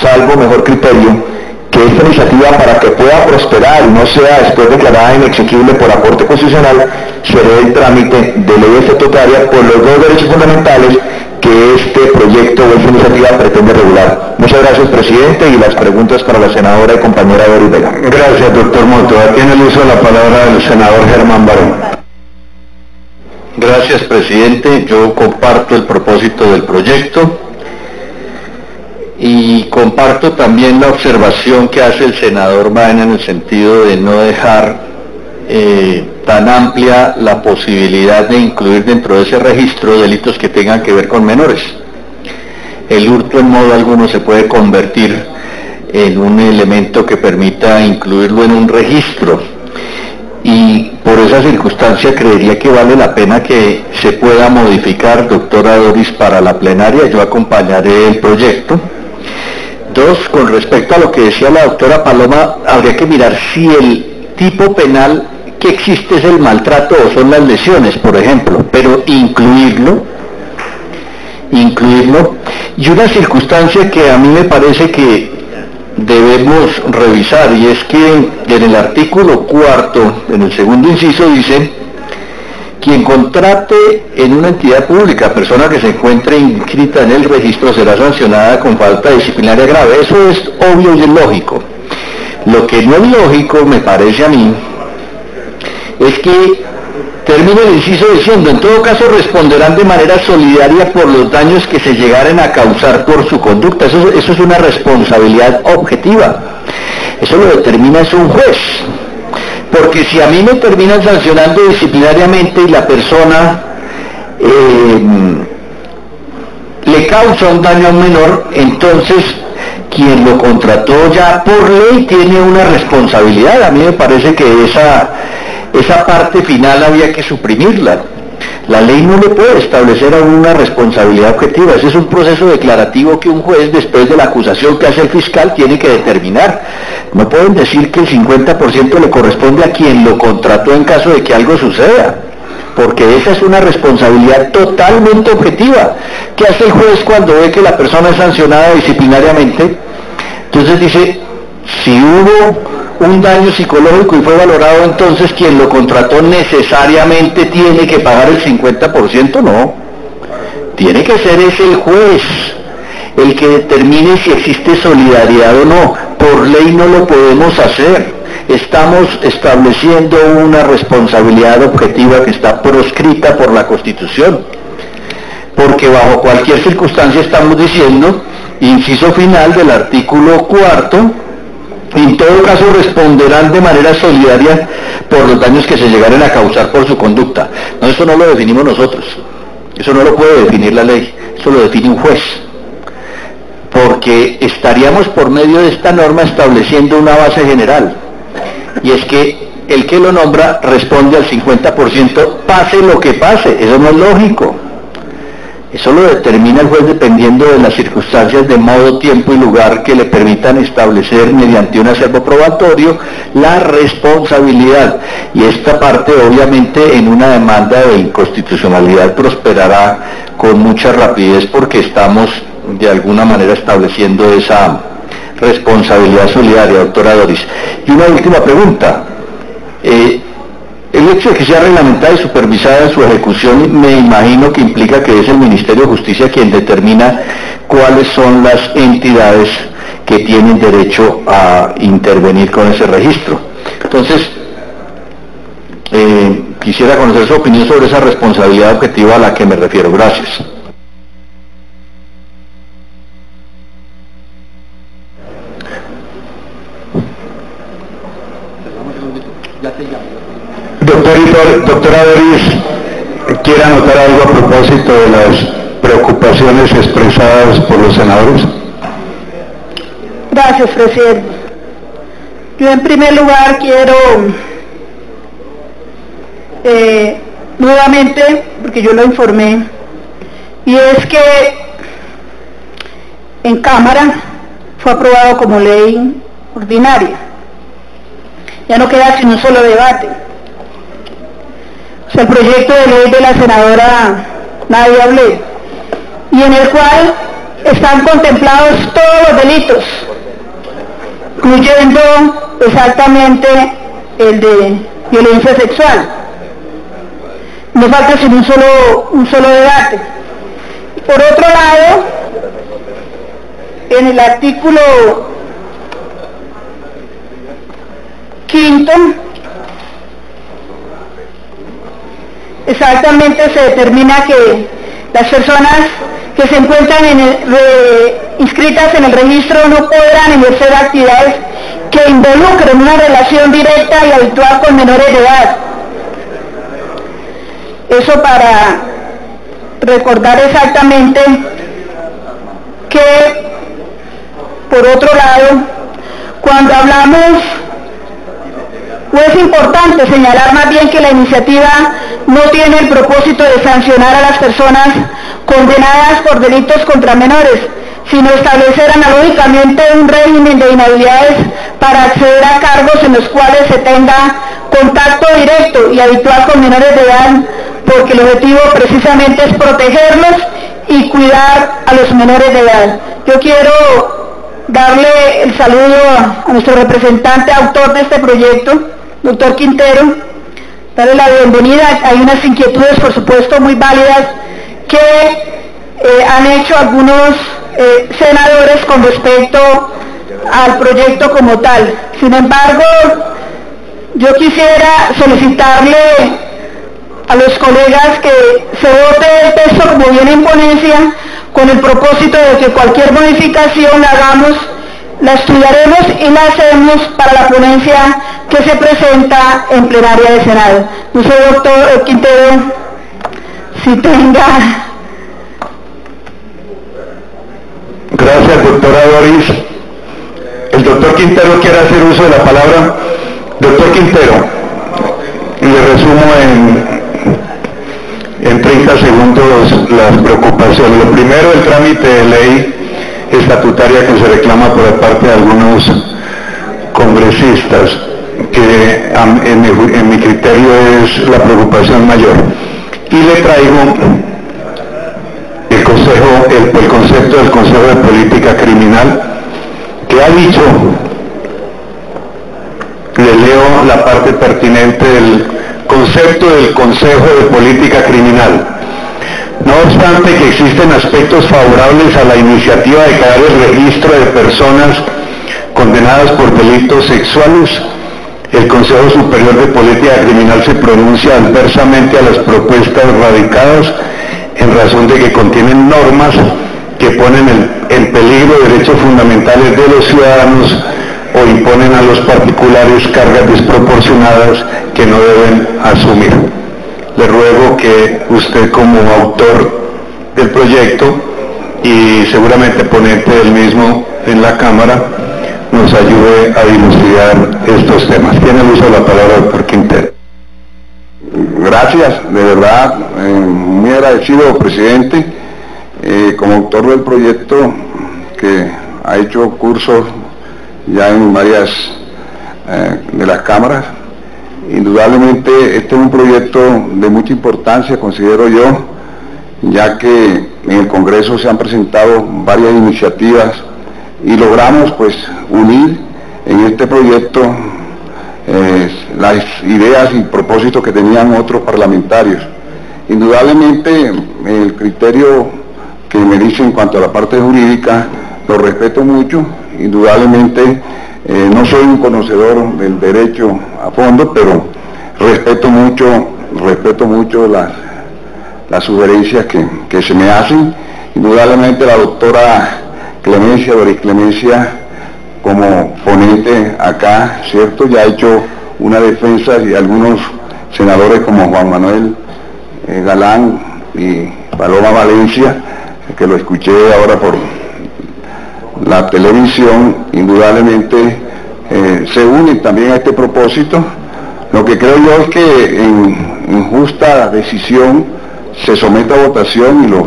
salvo mejor criterio, que esta iniciativa, para que pueda prosperar y no sea después declarada inexequible por la Corte Constitucional, se dé el trámite de ley estatutaria por los dos derechos fundamentales que este proyecto o esta iniciativa pretende regular. Muchas gracias, presidente, y las preguntas para la senadora y compañera Doris Vega. Gracias, doctor Motoa. Tiene el uso de la palabra el senador Germán Barón. Gracias, presidente. Yo comparto el propósito del proyecto y comparto también la observación que hace el senador Baena en el sentido de no dejar tan amplia la posibilidad de incluir dentro de ese registro delitos que tengan que ver con menores. el hurto en modo alguno se puede convertir en un elemento que permita incluirlo en un registro. Y por esa circunstancia creería que vale la pena que se pueda modificar, doctora Doris, para la plenaria. Yo acompañaré el proyecto. Dos, con respecto a lo que decía la doctora Paloma, habría que mirar si el tipo penal que existe es el maltrato o son las lesiones, por ejemplo, pero incluirlo, y una circunstancia que a mí me parece que debemos revisar, y es que en el artículo 4, en el segundo inciso, dice: quien contrate en una entidad pública persona que se encuentre inscrita en el registro será sancionada con falta disciplinaria grave. Eso es obvio y es lógico. Lo que no es lógico, me parece a mí, es que termine el inciso diciendo: en todo caso responderán de manera solidaria por los daños que se llegaren a causar por su conducta. Eso es una responsabilidad objetiva. Eso lo determina es un juez. Porque si a mí me terminan sancionando disciplinariamente y la persona le causa un daño a un menor, entonces quien lo contrató ya por ley tiene una responsabilidad. A mí me parece que esa parte final había que suprimirla. La ley no le puede establecer a uno una responsabilidad objetiva. Ese es un proceso declarativo que un juez, después de la acusación que hace el fiscal, tiene que determinar. No pueden decir que el 50% le corresponde a quien lo contrató en caso de que algo suceda, porque esa es una responsabilidad totalmente objetiva. ¿Qué hace el juez cuando ve que la persona es sancionada disciplinariamente? Entonces dice: si hubo un daño psicológico y fue valorado, entonces quien lo contrató necesariamente tiene que pagar el 50%, no. Tiene que ser ese el juez el que determine si existe solidaridad o no. Por ley no lo podemos hacer. Estamos estableciendo una responsabilidad objetiva que está proscrita por la Constitución. Porque bajo cualquier circunstancia estamos diciendo, inciso final del artículo 4, en todo caso responderán de manera solidaria por los daños que se llegaren a causar por su conducta. No, eso no lo definimos nosotros. Eso no lo puede definir la ley. Eso lo define un juez. Porque estaríamos por medio de esta norma estableciendo una base general. Y es que el que lo nombra responde al 50%, pase lo que pase. Eso no es lógico. Eso lo determina el juez dependiendo de las circunstancias de modo, tiempo y lugar que le permitan establecer mediante un acervo probatorio la responsabilidad. Y esta parte obviamente en una demanda de inconstitucionalidad prosperará con mucha rapidez porque estamos de alguna manera estableciendo esa responsabilidad solidaria, doctora Doris. Y una última pregunta. El hecho de que sea reglamentada y supervisada su ejecución, me imagino que implica que es el Ministerio de Justicia quien determina cuáles son las entidades que tienen derecho a intervenir con ese registro. Entonces, quisiera conocer su opinión sobre esa responsabilidad objetiva a la que me refiero. Gracias. Doctora Doris, ¿quiere anotar algo a propósito de las preocupaciones expresadas por los senadores? Gracias, presidente. Yo en primer lugar quiero nuevamente, porque yo lo informé, y es que en Cámara fue aprobado como ley ordinaria. Ya no queda sino un solo debate. O sea, el proyecto de ley de la senadora Nadia Ablé, y en el cual están contemplados todos los delitos, incluyendo exactamente el de violencia sexual. No falta sino un solo debate. Por otro lado, en el artículo 5º, exactamente se determina que las personas que se encuentran inscritas en el registro no podrán ejercer actividades que involucren una relación directa y habitual con menores de edad. Eso para recordar exactamente que, por otro lado, cuando hablamos, o es importante señalar más bien que la iniciativa no tiene el propósito de sancionar a las personas condenadas por delitos contra menores, sino establecer analógicamente un régimen de inhabilidades para acceder a cargos en los cuales se tenga contacto directo y habitual con menores de edad, porque el objetivo precisamente es protegerlos y cuidar a los menores de edad. Yo quiero darle el saludo a nuestro representante autor de este proyecto, doctor Quintero, darle la bienvenida. Hay unas inquietudes, por supuesto, muy válidas que han hecho algunos senadores con respecto al proyecto como tal. Sin embargo, yo quisiera solicitarle a los colegas que se vote el texto como viene en ponencia, con el propósito de que cualquier modificación la hagamos, la estudiaremos y la hacemos para la ponencia que se presenta en plenaria de Senado. No sé, doctor Quintero, si tenga... Gracias, doctora Doris. El doctor Quintero quiere hacer uso de la palabra. Doctor Quintero, le resumo en 30 segundos las preocupaciones. Lo primero, el trámite de ley estatutaria que se reclama por parte de algunos congresistas, que en mi criterio es la preocupación mayor. Y le traigo el concepto del Consejo de Política Criminal, que ha dicho, le leo la parte pertinente del concepto del Consejo de Política Criminal. No obstante que existen aspectos favorables a la iniciativa de crear el registro de personas condenadas por delitos sexuales, el Consejo Superior de Política Criminal se pronuncia adversamente a las propuestas radicadas en razón de que contienen normas que ponen en peligro derechos fundamentales de los ciudadanos o imponen a los particulares cargas desproporcionadas que no deben asumir. Le ruego que usted, como autor del proyecto y seguramente ponente del mismo en la Cámara, nos ayude a dilucidar estos temas. Tiene el uso de la palabra, doctor Quintero. Gracias, de verdad, muy agradecido, presidente, como autor del proyecto que ha hecho cursos ya en varias de las cámaras. Indudablemente este es un proyecto de mucha importancia, considero yo, ya que en el Congreso se han presentado varias iniciativas y logramos pues unir en este proyecto las ideas y propósitos que tenían otros parlamentarios. Indudablemente el criterio que me dice en cuanto a la parte jurídica lo respeto mucho. Indudablemente no soy un conocedor del derecho a fondo, pero respeto mucho las sugerencias que se me hacen. Indudablemente la doctora Doris Clemencia, como ponente acá, ¿cierto?, ya ha hecho una defensa, y algunos senadores como Juan Manuel Galán y Paloma Valencia, que lo escuché ahora por la televisión, indudablemente se unen también a este propósito. Lo que creo yo es que en justa decisión se someta a votación y los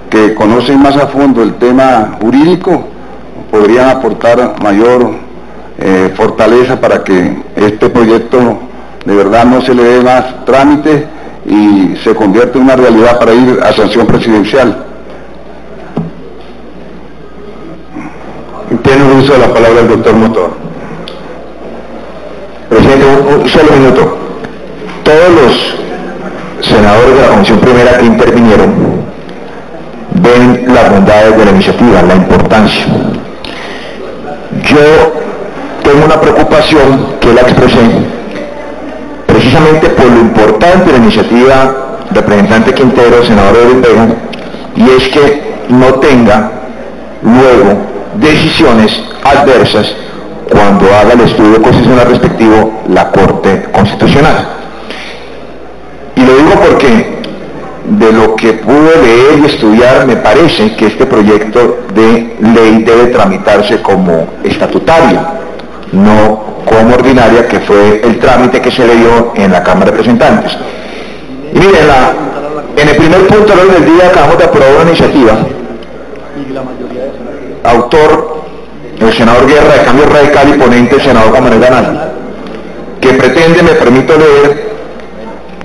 que conocen más a fondo el tema jurídico podrían aportar mayor fortaleza para que este proyecto de verdad no se le dé más trámite y se convierta en una realidad para ir a sanción presidencial. Tiene el uso de la palabra el doctor Motor. Presidente, un solo minuto. Todos los senadores de la Comisión Primera que intervinieron ven las bondades de la iniciativa, la importancia. Yo tengo una preocupación que la expresé precisamente por lo importante de la iniciativa, representante Quintero, senador de Oripega, y es que no tenga luego decisiones adversas cuando haga el estudio constitucional respectivo la Corte Constitucional. Y lo digo porque de lo que pude leer y estudiar, me parece que este proyecto de ley debe tramitarse como estatutario, no como ordinaria, que fue el trámite que se le dio en la Cámara de Representantes. Y miren, en el primer punto del orden del día acabamos de aprobar una iniciativa, autor el senador Guerra de Cambio Radical y ponente el senador Juan Manuel Ganal, que pretende, me permito leer,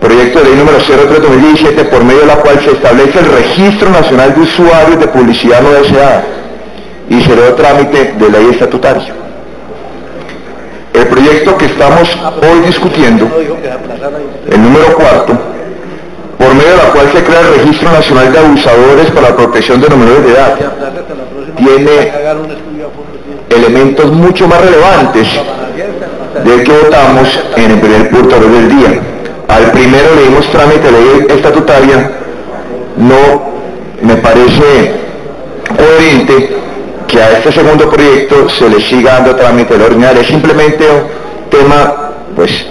proyecto de ley número 03/2017, por medio de la cual se establece el Registro Nacional de Usuarios de Publicidad no deseada y se le da trámite de ley estatutaria. El proyecto que estamos hoy discutiendo, el número 4, por medio de la cual se crea el Registro Nacional de Abusadores para la Protección de los Menores de Edad, tiene elementos mucho más relevantes del que votamos en el primer punto del día. Al primero le dimos trámite de ley estatutaria, no me parece coherente que a este segundo proyecto se le siga dando trámite de la ordinaria. Es simplemente un tema, pues,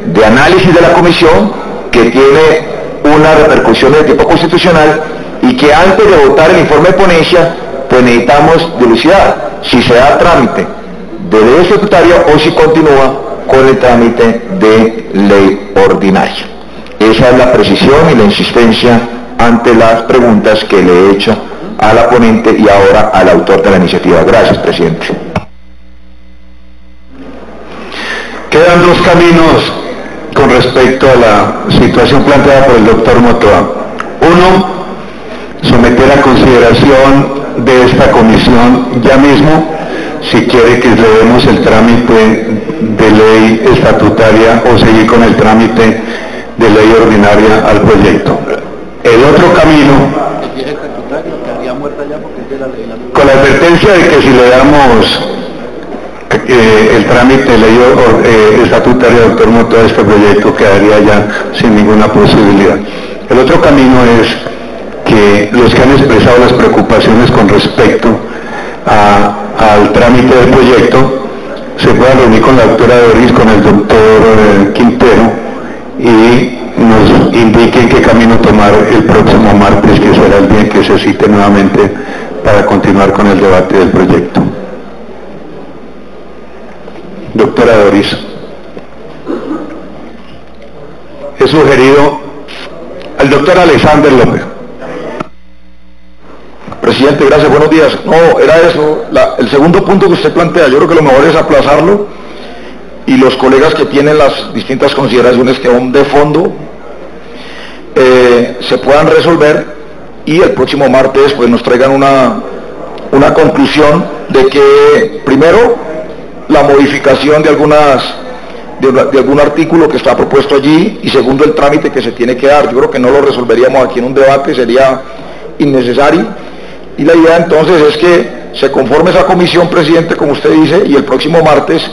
de análisis de la comisión que tiene una repercusión de tipo constitucional y que antes de votar el informe de ponencia, pues necesitamos dilucidar si se da trámite de ley estatutaria o si continúa con el trámite de ley ordinaria. Esa es la precisión y la insistencia ante las preguntas que le he hecho a la ponente y ahora al autor de la iniciativa. Gracias, presidente. Quedan dos caminos con respecto a la situación planteada por el doctor Motoa. Uno, someter a consideración de esta comisión ya mismo, si quiere que le demos el trámite de ley estatutaria o seguir con el trámite de ley ordinaria al proyecto. El otro camino, con la advertencia de que si le damos el trámite de ley estatutaria, doctor Motoa, a este proyecto quedaría ya sin ninguna posibilidad. El otro camino es que los que han expresado las preocupaciones con respecto al trámite del proyecto se puedan reunir con la doctora Doris, con el doctor Quintero, y nos indiquen qué camino tomar el próximo martes, que será el día en que se cite nuevamente para continuar con el debate del proyecto. Doctora Doris, he sugerido al doctor Alexander López. Presidente, gracias, buenos días. No, era eso, el segundo punto que usted plantea, yo creo que lo mejor es aplazarlo y los colegas que tienen las distintas consideraciones que son de fondo se puedan resolver y el próximo martes pues nos traigan una conclusión de que primero la modificación de algún artículo que está propuesto allí y segundo el trámite que se tiene que dar. Yo creo que no lo resolveríamos aquí en un debate, sería innecesario. Y la idea entonces es que se conforme esa comisión, presidente, como usted dice, y el próximo martes,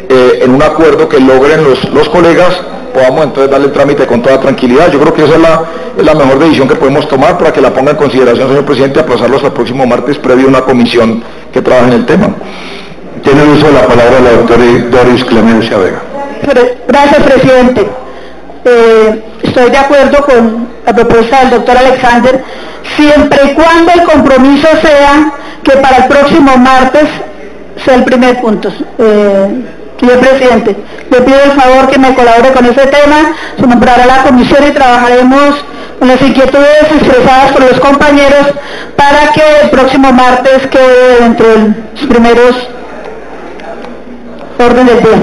en un acuerdo que logren los colegas, podamos entonces darle el trámite con toda tranquilidad. Yo creo que esa es la mejor decisión que podemos tomar para que la ponga en consideración, señor presidente, aplazarlo hasta el próximo martes previo a una comisión que trabaje en el tema. Tiene el uso de la palabra la doctora Doris Clemencia Vega. Gracias, presidente. Estoy de acuerdo con la propuesta del doctor Alexander, siempre y cuando el compromiso sea que para el próximo martes sea el primer punto. Señor presidente, le pido el favor que me colabore con ese tema, se nombrará la comisión y trabajaremos con las inquietudes expresadas por los compañeros para que el próximo martes quede dentro de los primeros órdenes del día.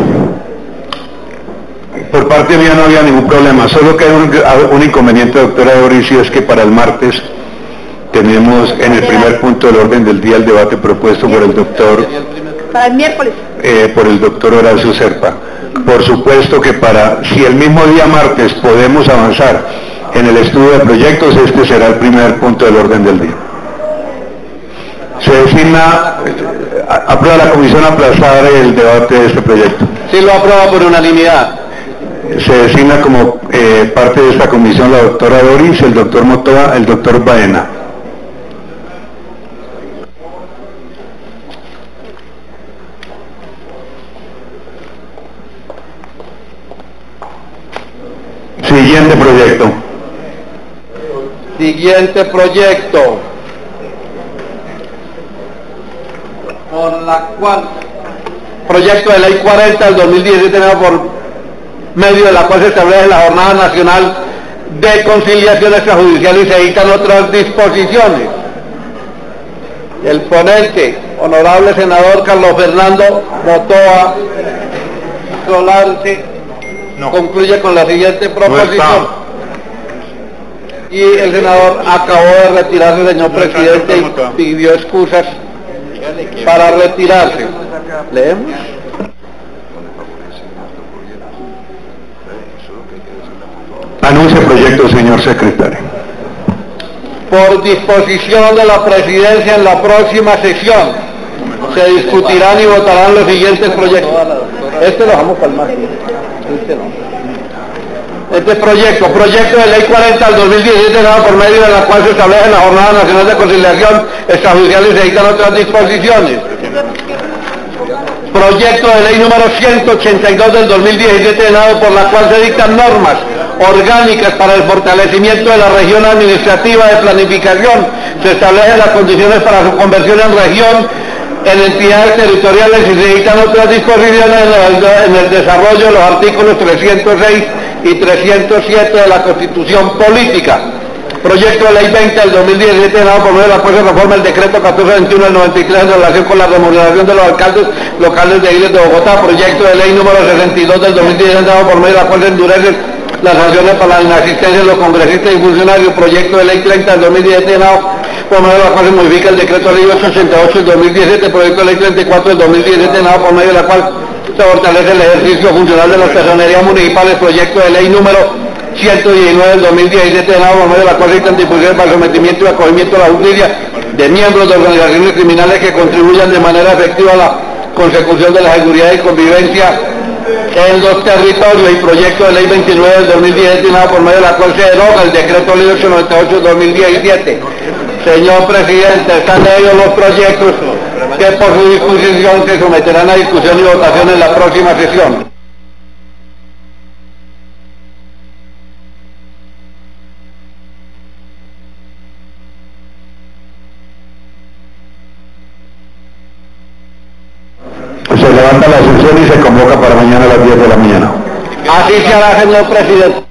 Por parte mía no había ningún problema, solo que hay un inconveniente, doctora Doris, y es que para el martes tenemos en el primer punto del orden del día el debate propuesto por el doctor... Para el miércoles. Por el doctor Horacio Serpa. Por supuesto que si el mismo día martes podemos avanzar en el estudio de proyectos, este será el primer punto del orden del día. Se designa, aprueba la comisión aplazar el debate de este proyecto. Sí, lo aprueba por unanimidad. Se designa como parte de esta comisión la doctora Doris, el doctor Motoa, el doctor Baena. Siguiente proyecto. Siguiente proyecto, por la cual, proyecto de ley 40 del 2017, por medio de la cual se establece la Jornada Nacional de Conciliación Extrajudicial y se dictan otras disposiciones. El ponente, honorable senador Carlos Fernando Motoa Solarte, concluye con la siguiente proposición. Y el senador acabó de retirarse, señor presidente, y pidió excusas para retirarse. ¿Leemos? Anuncie el proyecto, señor secretario. Por disposición de la presidencia, en la próxima sesión se discutirán y votarán los siguientes proyectos. Este lo dejamos para el máximo. Este no. Este proyecto de ley 40 del 2017, dado por medio de la cual se establece la Jornada Nacional de Conciliación Extrajudicial y se dictan otras disposiciones. Proyecto de ley número 182 del 2017, dado por la cual se dictan normas orgánicas para el fortalecimiento de la región administrativa de planificación. Se establecen las condiciones para su conversión en región, en entidades territoriales y se dictan otras disposiciones en el desarrollo de los artículos 306 y 307 de la Constitución Política. Proyecto de ley 20 del 2017, dado por medio de la cual se reforma el decreto 1421 del 93 en relación con la remuneración de los alcaldes locales de Islas de Bogotá. Proyecto de ley número 62 del 2017, dado por medio de la cual se endurecen las sanciones para la inasistencia de los congresistas y funcionarios. Proyecto de ley 30 del 2017, dado por medio de la cual se modifica el decreto de ley 888 del 2017. Proyecto de ley 34 del 2017, dado por medio de la cual se fortalece el ejercicio funcional de las personerías municipales. Proyecto de ley número 119 del 2017, dado por medio de la cual se dictan disposiciones para el sometimiento y acogimiento a la justicia de miembros de organizaciones criminales que contribuyan de manera efectiva a la consecución de la seguridad y convivencia en los territorios. Y proyecto de ley 29 del 2017, dado por medio de la cual se deroga el decreto ley 898 del 2017. Señor presidente, están ellos los proyectos que por su disposición se someterán a discusión y votación en la próxima sesión. Se levanta la sesión y se convoca para mañana a las 10 de la mañana. Así se hará, señor presidente.